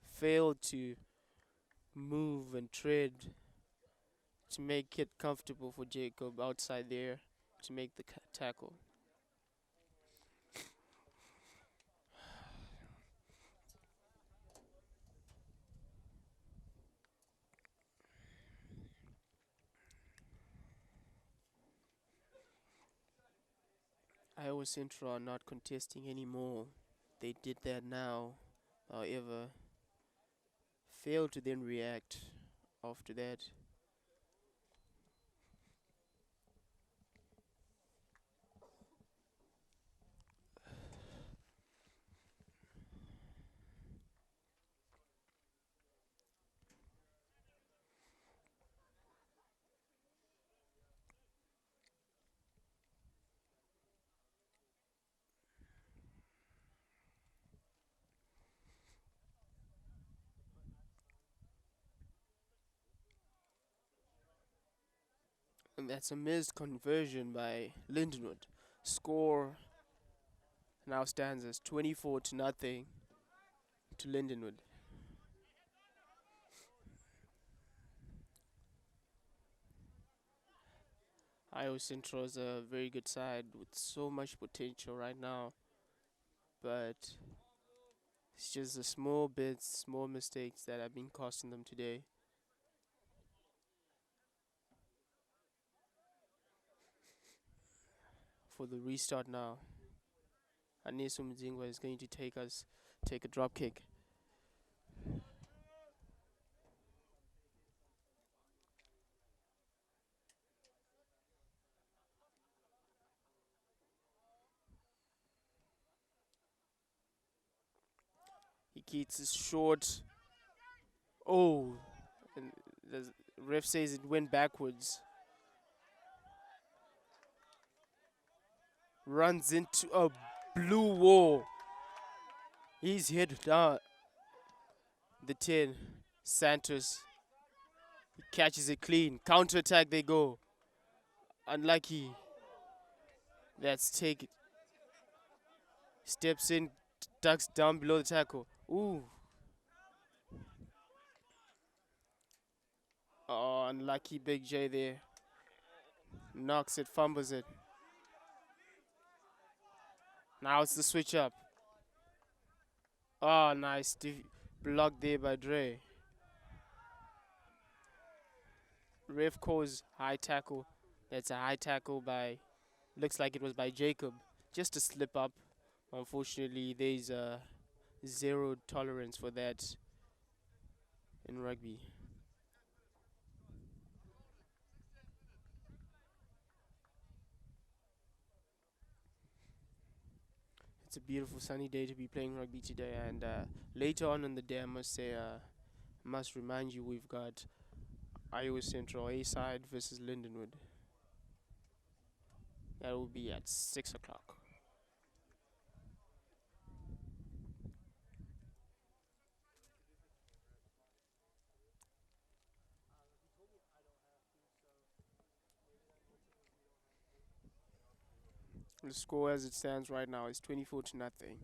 Failed to move and tread to make it comfortable for Jacob outside there to make the tackle. Iowa Central are not contesting anymore. They did that now. However, failed to then react after that. And that's a missed conversion by Lindenwood. Score now stands as 24 to nothing to Lindenwood. Iowa Central is a very good side with so much potential right now, but it's just the small bits, small mistakes that have been costing them today. For the restart now, Anesu Mzingwa is going to take a drop kick. He keeps it short. Oh, and the ref says it went backwards. Runs into a blue wall. He's hit down the 10. Santos. He catches it clean. Counter attack they go. Unlucky. Let's take it. Steps in, ducks down below the tackle. Ooh. Oh, unlucky Big J there. Knocks it, fumbles it. Now it's the switch up. Oh, nice. Blocked there by Dre. Ref calls high tackle. That's a high tackle by, looks like it was by Jacob. Just a slip up. Unfortunately, there's zero tolerance for that in rugby. It's a beautiful sunny day to be playing rugby today, and later on in the day, I must say, must remind you we've got Iowa Central A side versus Lindenwood. That will be at 6 o'clock. The score as it stands right now is 24 to nothing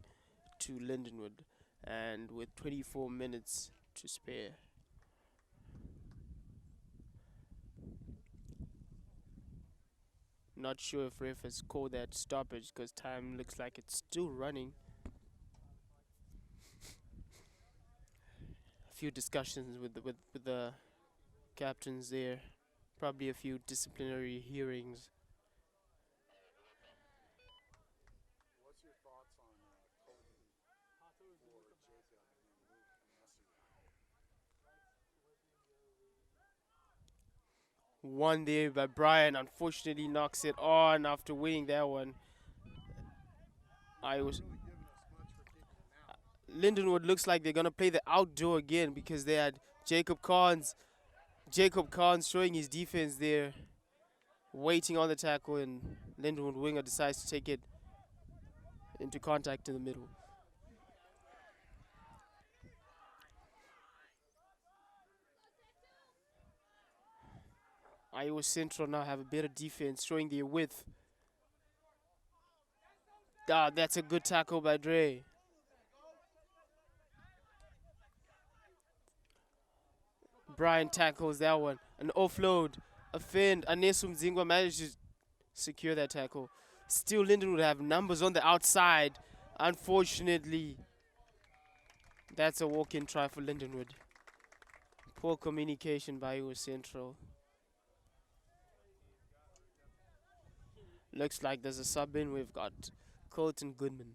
to Lindenwood, and with 24 minutes to spare. Not sure if ref has called that stoppage because time looks like it's still running. A few discussions with the captains there. Probably a few disciplinary hearings. What's your thoughts on Kobe for Jacob being moved from yesterday? One there by Brian. Unfortunately, knocks it on after winning that one. I was Lindenwood looks like they're gonna play the outdoor again because they had Jacob Carnes. Jacob Carnes showing his defense there, waiting on the tackle, and Lindenwood winger decides to take it into contact in the middle. Iowa Central now have a better defense, showing their width. Ah, that's a good tackle by Dre. Brian tackles that one. An offload, a fend. Anesu Mzingwa manages to secure that tackle. Still, Linden would have numbers on the outside. Unfortunately, that's a walk-in try for Lindenwood. Poor communication by Iowa Central. Looks like there's a sub in. We've got Colton Goodman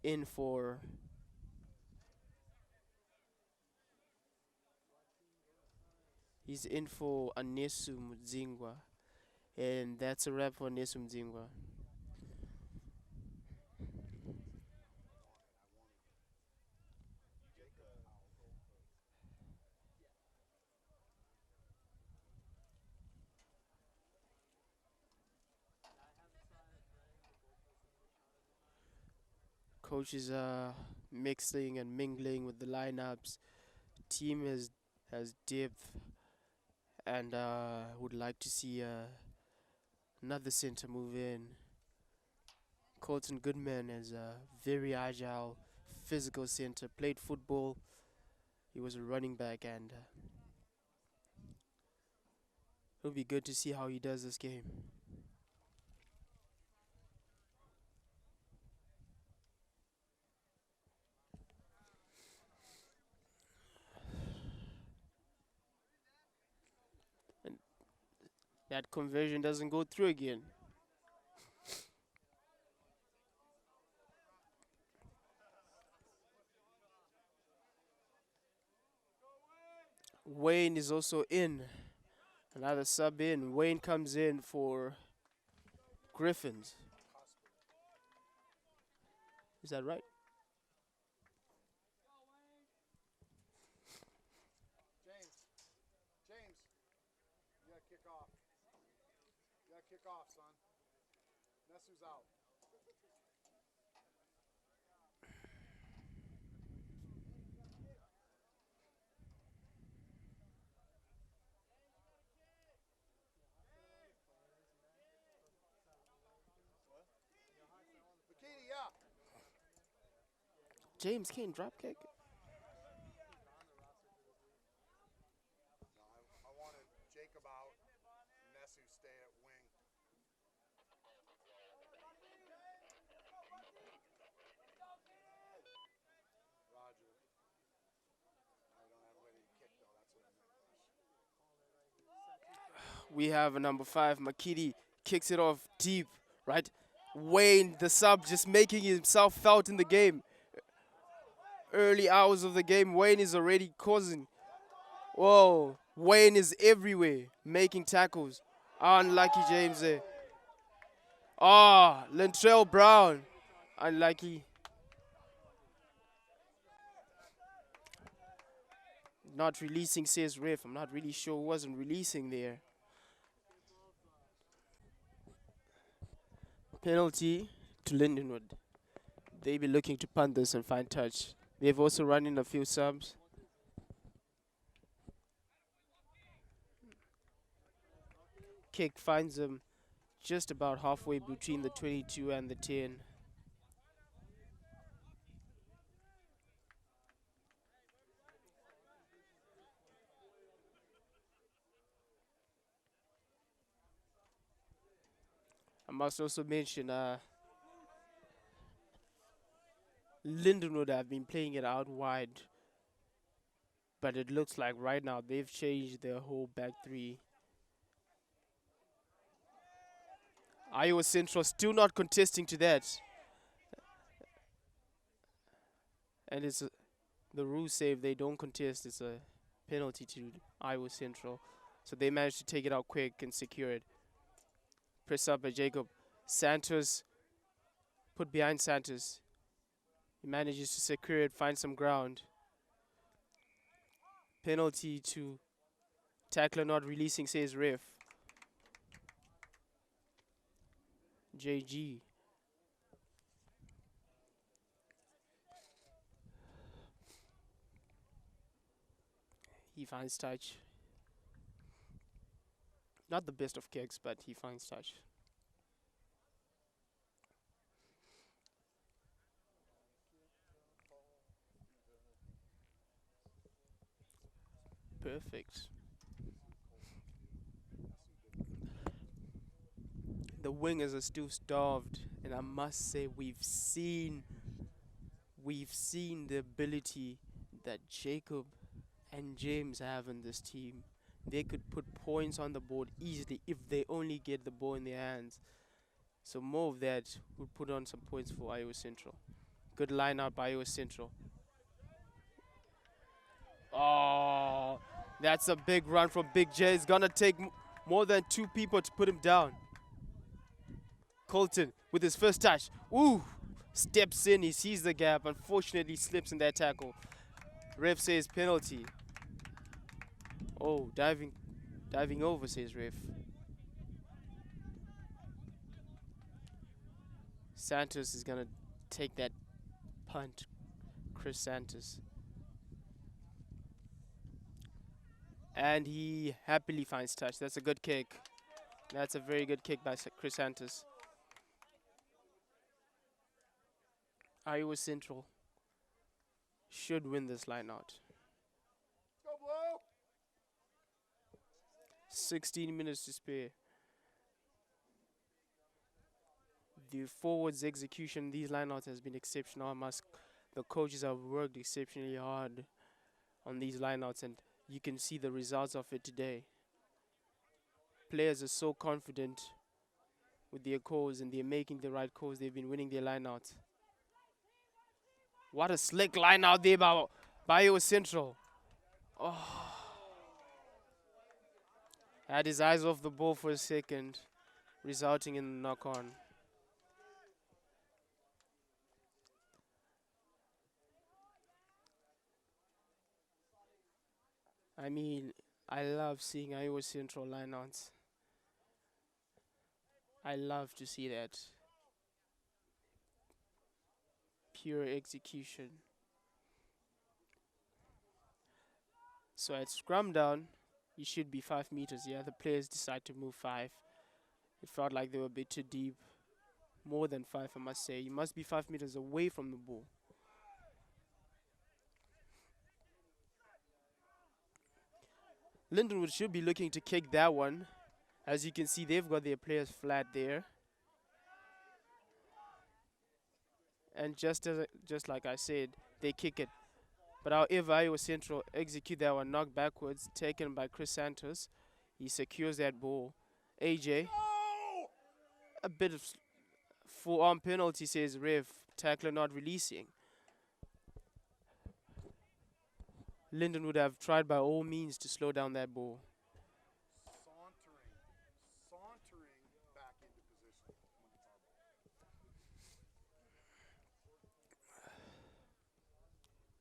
in for he's in for Anesu Mzingwa. And that's a wrap for Anesu Mzingwa. Coaches are mixing and mingling with the lineups. Team has depth and would like to see another center move in. Colton Goodman is a very agile, physical center. Played football. He was a running back, and it'll be good to see how he does this game. And that conversion doesn't go through again. Wayne is also in. Another sub in. Wayne comes in for Griffins. Is that right? James. James. You gotta kick off. You gotta kick off, son. Nessu's out. Makiti, yeah. James Kane drop kick. No, I wanted Jacob out. Nessu stay at wing. Roger. I don't have anybody to kick though. That's what I meant. We have a number 5, Makiti, kicks it off deep, right? Wayne, the sub, just making himself felt in the game. Early hours of the game, Wayne is already causing. Whoa, Wayne is everywhere, making tackles. Unlucky James there. Ah, Lentrell Brown, unlucky. Not releasing, says ref. I'm not really sure who wasn't releasing there. Penalty to Lindenwood. They be looking to punt this and find touch. They've also run in a few subs. Kick finds them just about halfway between the 22 and the 10. I must also mention Lindenwood have been playing it out wide, but it looks like right now they've changed their whole back three. Iowa Central still not contesting to that. And it's the rule say if they don't contest, it's a penalty to Iowa Central. So they managed to take it out quick and secure it. Press up by Jacob. Santos put behind Santos. He manages to secure it, find some ground. Penalty to tackler not releasing, says ref. JG. He finds touch. Not the best of kicks, but he finds touch. Perfect. The wingers are still starved, and I must say we've seen the ability that Jacob and James have in this team. They could put points on the board easily if they only get the ball in their hands. So more of that would put on some points for Iowa Central. Good line out by Iowa Central. Oh, that's a big run from Big J. It's gonna take more than two people to put him down. Colton with his first touch. Ooh, steps in, he sees the gap. Unfortunately, slips in that tackle. Ref says penalty. Oh, diving over, says ref. Santos is gonna take that punt. Chris Santos. And he happily finds touch. That's a good kick. That's a very good kick by Chris Santos. Iowa Central should win this line out. Go, Blue! 16 minutes to spare. The forwards execution, these lineouts has been exceptional. The coaches have worked exceptionally hard on these lineouts, and you can see the results of it today. Players are so confident with their calls, and they're making the right calls. They've been winning their lineouts. What a slick line out there by Iowa Central. Oh. Had his eyes off the ball for a second, resulting in a knock-on. I mean, I love seeing Iowa Central lineouts. I love to see that. Pure execution. So at scrum down, you should be 5 meters. Yeah, the players decide to move 5. It felt like they were a bit too deep. More than 5, I must say. You must be 5 meters away from the ball. Lindenwood should be looking to kick that one. As you can see, they've got their players flat there. And just like I said, they kick it. But however, Iowa Central execute that one, knocked backwards, taken by Chris Santos. He secures that ball. AJ, a bit of full-arm penalty, says ref. Tackler not releasing. Linden would have tried by all means to slow down that ball. Sauntering back into position.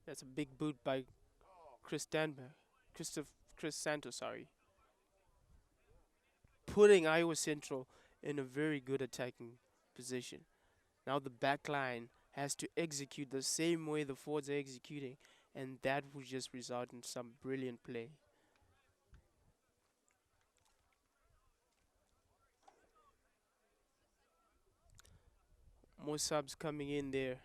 That's a big boot by Chris Santos, sorry. Putting Iowa Central in a very good attacking position. Now the back line has to execute the same way the forwards are executing, and that would just result in some brilliant play. More subs coming in there.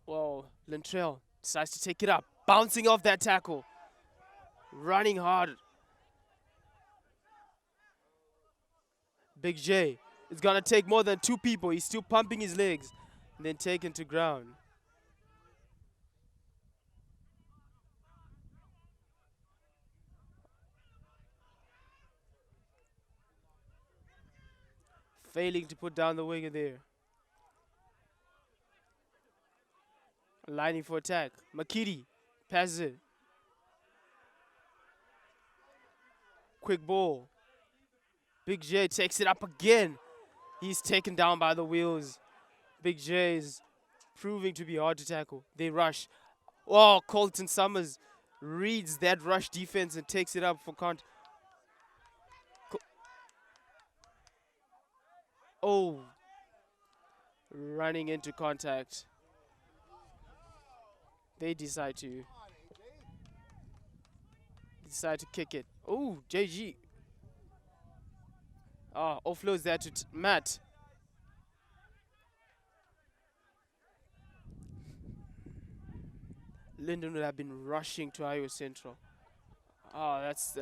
Well, Lintrell decides to take it up, bouncing off that tackle, running hard. Big J is gonna take more than 2 people. He's still pumping his legs, and then taken to ground. Failing to put down the winger there. Lining for attack. Makiti passes it. Quick ball. Big J takes it up again. He's taken down by the wheels. Big J is proving to be hard to tackle. They rush. Oh, Colton Summers reads that rush defense and takes it up for Oh, running into contact. They decide to kick it. Oh, JG. Oh, offloads that to Matt. Linden would have been rushing to Iowa Central. Oh, that's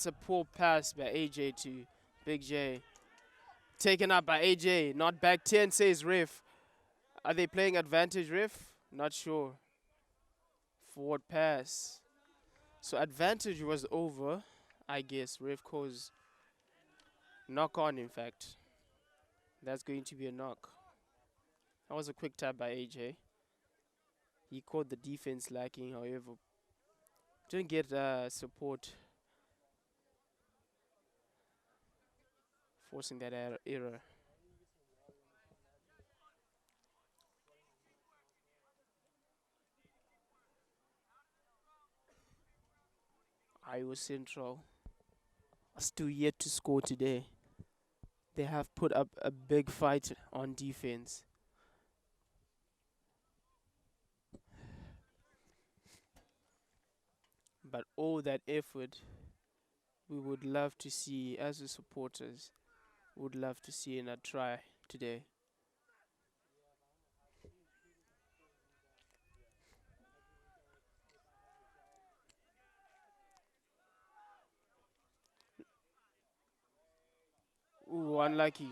a poor pass by AJ to Big J. Taken up by AJ. Not back 10, says Ref. Are they playing advantage, Ref? Not sure. Forward pass. So advantage was over, I guess. Ref calls knock on, in fact. That's going to be a knock. That was a quick tap by AJ. He caught the defense lacking, however. Didn't get support, forcing that error. Iowa Central are still yet to score today. They have put up a big fight on defense. But all that effort we would love to see as the supporters, would love to see in a try today. Ooh, unlucky.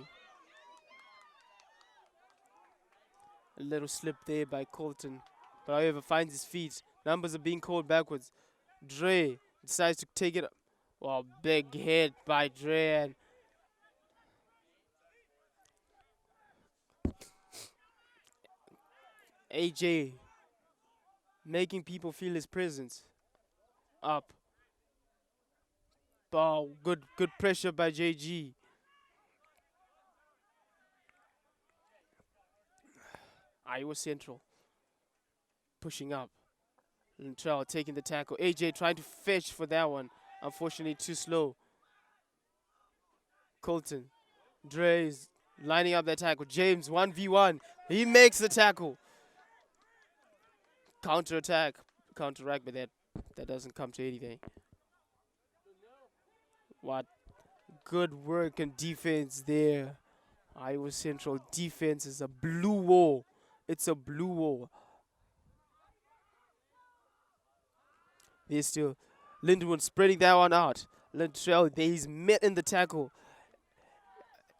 A little slip there by Colton. But however, finds his feet. Numbers are being called backwards. Dre decides to take it up. Wow, big hit by Dre. And AJ making people feel his presence. Up. Oh, good pressure by JG. Iowa Central pushing up. Latrell taking the tackle. AJ trying to fetch for that one. Unfortunately, too slow. Colton. Dre is lining up that tackle. James, 1v1. He makes the tackle. Counter attack. Counteract, but that doesn't come to anything. What good work and defense there. Iowa Central defense is a blue wall. It's a blue wall. They're still Lindenwood spreading that one out. Latrell, he's met in the tackle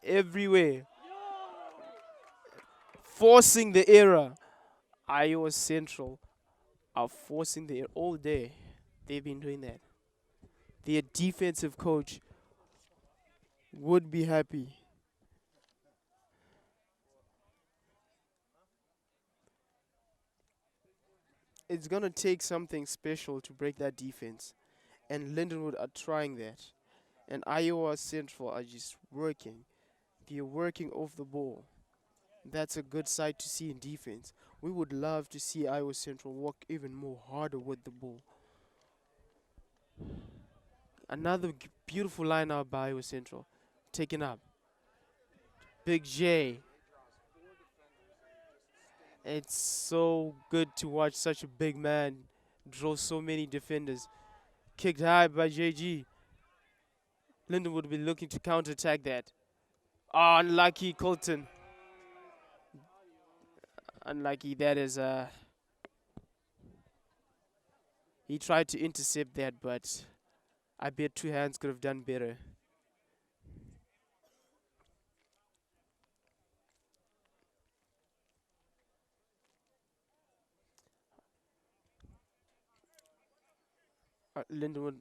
everywhere. Forcing the error. Iowa Central are forcing the error all day. They've been doing that. Their defensive coach would be happy. It's going to take something special to break that defense. And Lindenwood are trying that. And Iowa Central are just working. They're working off the ball. That's a good sight to see in defense. We would love to see Iowa Central work even more harder with the ball. Another beautiful line out by Iowa Central. Taken up. Big J. It's so good to watch such a big man draw so many defenders. Kicked high by JG. Linden would be looking to counterattack that. Oh, unlucky Colton. Unlucky, that is he tried to intercept that, but I bet two hands could have done better. Lindenwood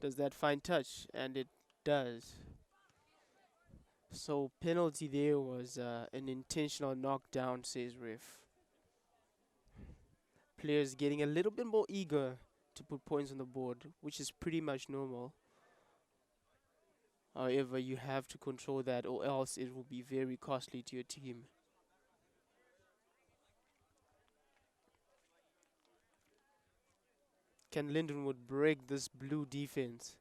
does that fine touch, and it does. So penalty there was an intentional knockdown, says ref. Players getting a little bit more eager to put points on the board, which is pretty much normal. However, you have to control that, or else it will be very costly to your team. Can Lindenwood break this blue defense?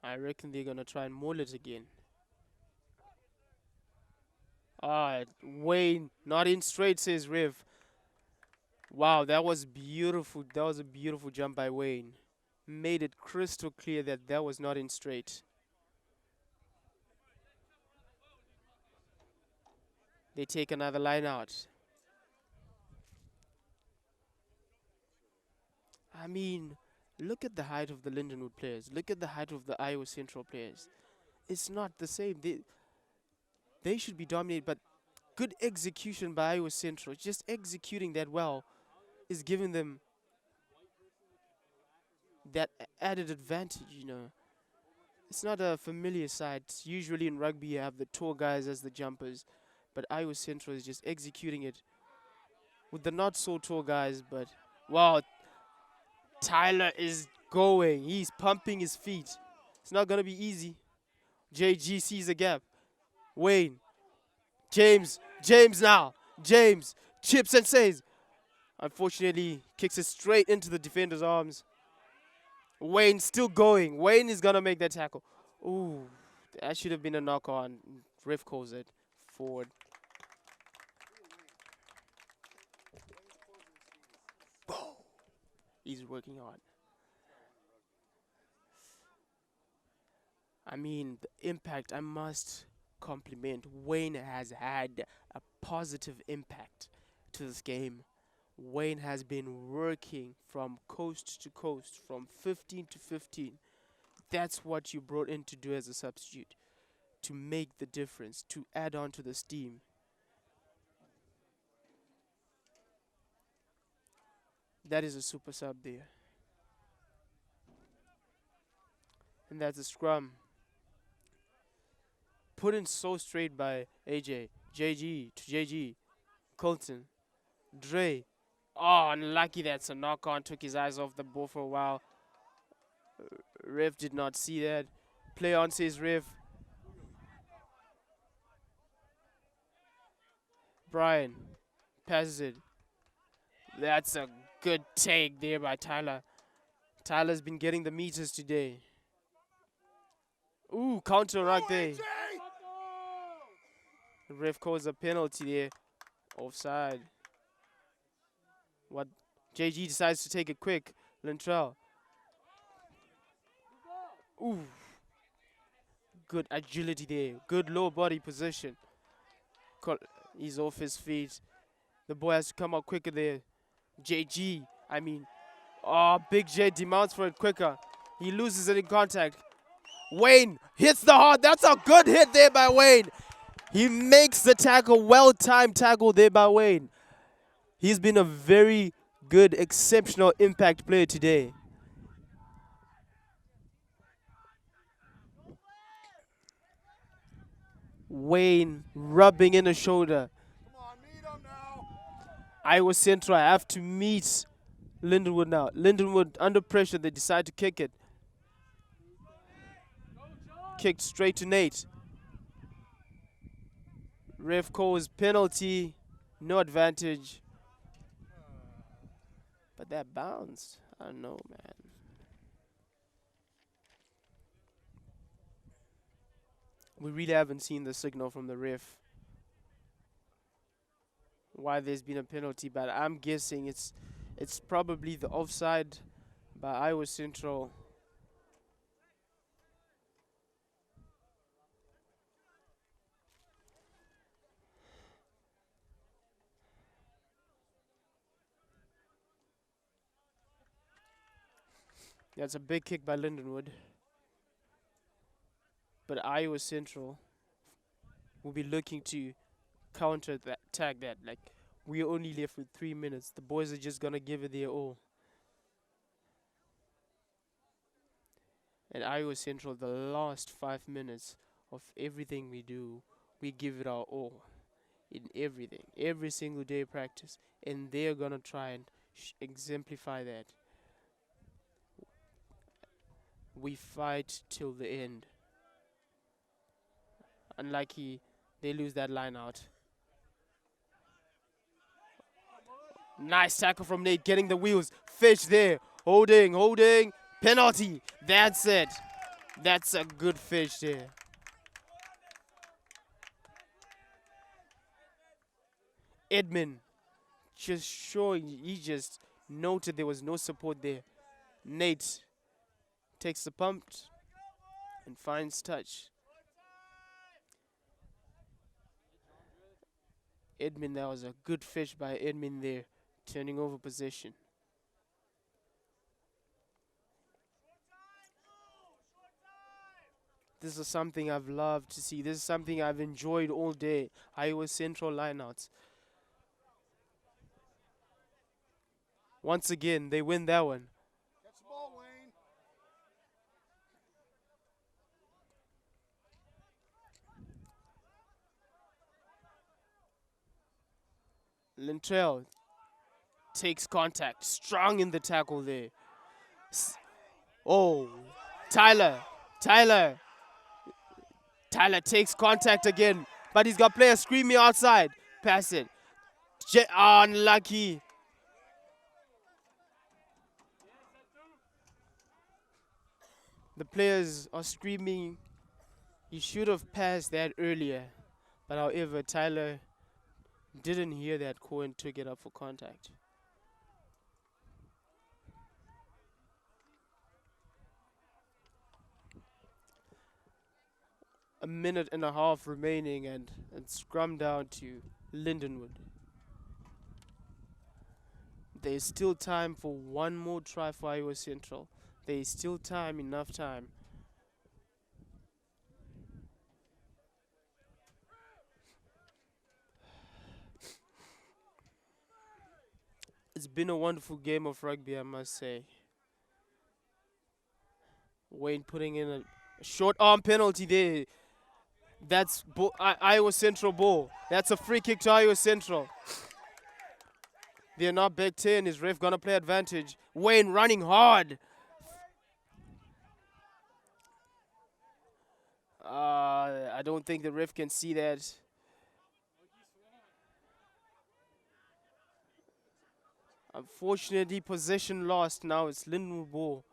I reckon they're gonna try and maul it again. Wayne, not in straight, says Riv. Wow, that was beautiful. That was a beautiful jump by Wayne. Made it crystal clear that that was not in straight. They take another line out. I mean, look at the height of the Lindenwood players. Look at the height of the Iowa Central players. It's not the same. They should be dominated, but good execution by Iowa Central. Just executing that well is giving them that added advantage. It's not a familiar sight. Usually in rugby, you have the tall guys as the jumpers, but Iowa Central is just executing it with the not so tall guys. But wow, Tyler is going. He's pumping his feet. It's not going to be easy. JG sees a gap. Wayne. James now. James chips and says. Unfortunately, kicks it straight into the defender's arms. Wayne still going. Wayne is going to make that tackle. Ooh, that should have been a knock on. Ref calls it forward. He's working hard. I mean, the impact, I must compliment. Wayne has had a positive impact to this game. Wayne has been working from coast to coast, from 15 to 15. That's what you brought in to do as a substitute, to make the difference, to add on to the steam. That is a super sub there. And that's a scrum. Put in so straight by AJ. JG to JG. Colton. Dre. Oh, unlucky that's a knock on. Took his eyes off the ball for a while. Ref did not see that. Play on, says Ref. Brian passes it. That's a good take there by Tyler. Tyler's been getting the meters today. Ooh, counter right there. The ref calls a penalty there. Offside. What? JG decides to take it quick. Lintrell. Ooh. Good agility there. Good low body position. He's off his feet. The boy has to come out quicker there. JG. Big J demands for it quicker. He loses it in contact. Wayne hits the heart. That's a good hit there by Wayne. He makes the tackle. Well-timed tackle there by Wayne. He's been a very good, exceptional impact player today. Wayne rubbing in the shoulder. Come on, meet him now. Iowa Central have to meet Lindenwood now. Lindenwood under pressure. They decide to kick it. Kicked straight to Nate. Ref calls penalty. No advantage. But that bounced. I don't know, man. We really haven't seen the signal from the ref why there's been a penalty, but I'm guessing it's probably the offside by Iowa Central. That's a big kick by Lindenwood. But Iowa Central will be looking to counter that, tag that. Like, we're only left with 3 minutes. The boys are just going to give it their all. At Iowa Central, the last 5 minutes of everything we do, we give it our all in everything, every single day practice, and they're gonna try and exemplify that. We fight till the end. Unlucky, they lose that line out. Nice tackle from Nate, getting the wheels. Fish there, holding, penalty. That's it. That's a good fish there. Edmund just showing, he just noted there was no support there. Nate takes the pump and finds touch. Edmund, that was a good fish by Edmund there, turning over possession. This is something I've loved to see. This is something I've enjoyed all day. Iowa Central lineouts. Once again, they win that one. Catch the ball, Wayne. Lintrell takes contact, strong in the tackle there. Oh, Tyler, Tyler takes contact again, but he's got players screaming outside. Pass it. Unlucky. The players are screaming. He should have passed that earlier, but however, Tyler didn't hear that call and took it up for contact. A minute and a half remaining, and scrum down to Lindenwood. There's still time for one more try for Iowa Central. There's still time, enough time. It's been a wonderful game of rugby, I must say. Wayne putting in a short arm penalty there. That's Iowa Central ball. That's a free kick to Iowa Central. They're not back 10. Is ref gonna play advantage? Wayne running hard. I don't think the ref can see that. Unfortunately, possession lost. Now it's Lindenwood ball.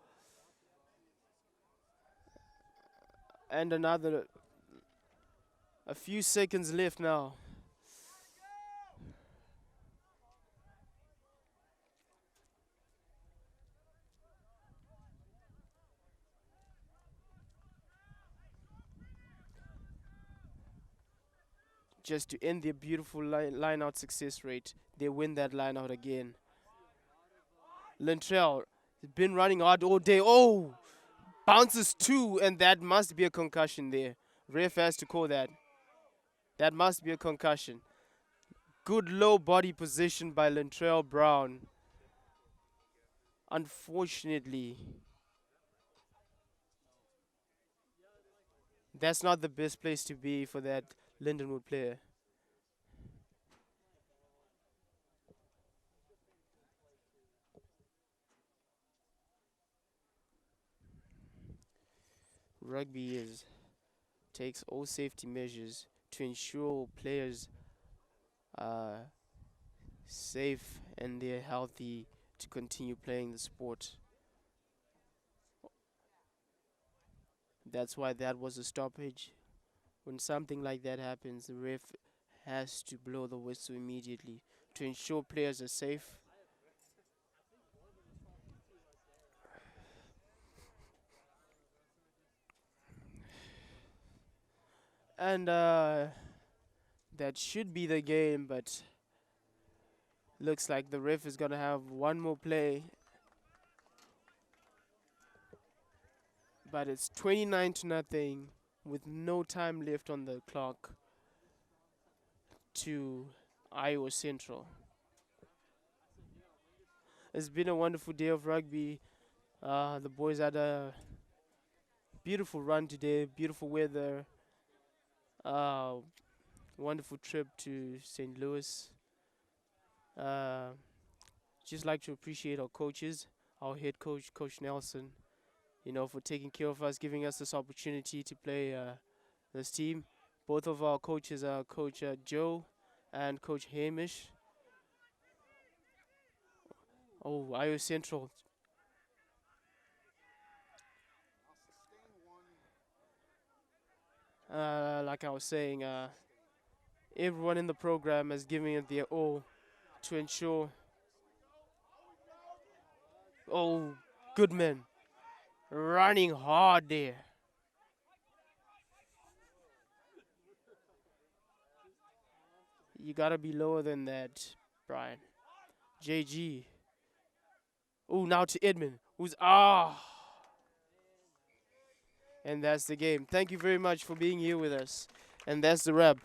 And a few seconds left now. Just to end their beautiful line out success rate, they win that line out again. Lintrell has been running hard all day. Oh, bounces two, and that must be a concussion there. Ref has to call that. That must be a concussion. Good low body position by Lintrell Brown. Unfortunately, that's not the best place to be for that Lindenwood player. Rugby takes all safety measures to ensure players are safe and they're healthy to continue playing the sport. That's why that was a stoppage. When something like that happens, the ref has to blow the whistle immediately to ensure players are safe. And that should be the game, but looks like the ref is going to have one more play. But it's 29-0 with no time left on the clock to Iowa Central. It's been a wonderful day of rugby. The boys had a Beautiful run today, beautiful weather. Uh, Wonderful trip to St. Louis. Uh, just like to appreciate our coaches, our head coach, Coach Nelson, for taking care of us, giving us this opportunity to play this team. Both of our coaches are Coach Joe and Coach Hamish. Oh, Iowa Central. Now sustain one. Like I was saying, everyone in the program is giving it their all to ensure. Oh, Goodman running hard there. You gotta be lower than that, Brian. JG. Oh, now to Edmund, who's and that's the game. Thank you very much for being here with us, and that's the wrap.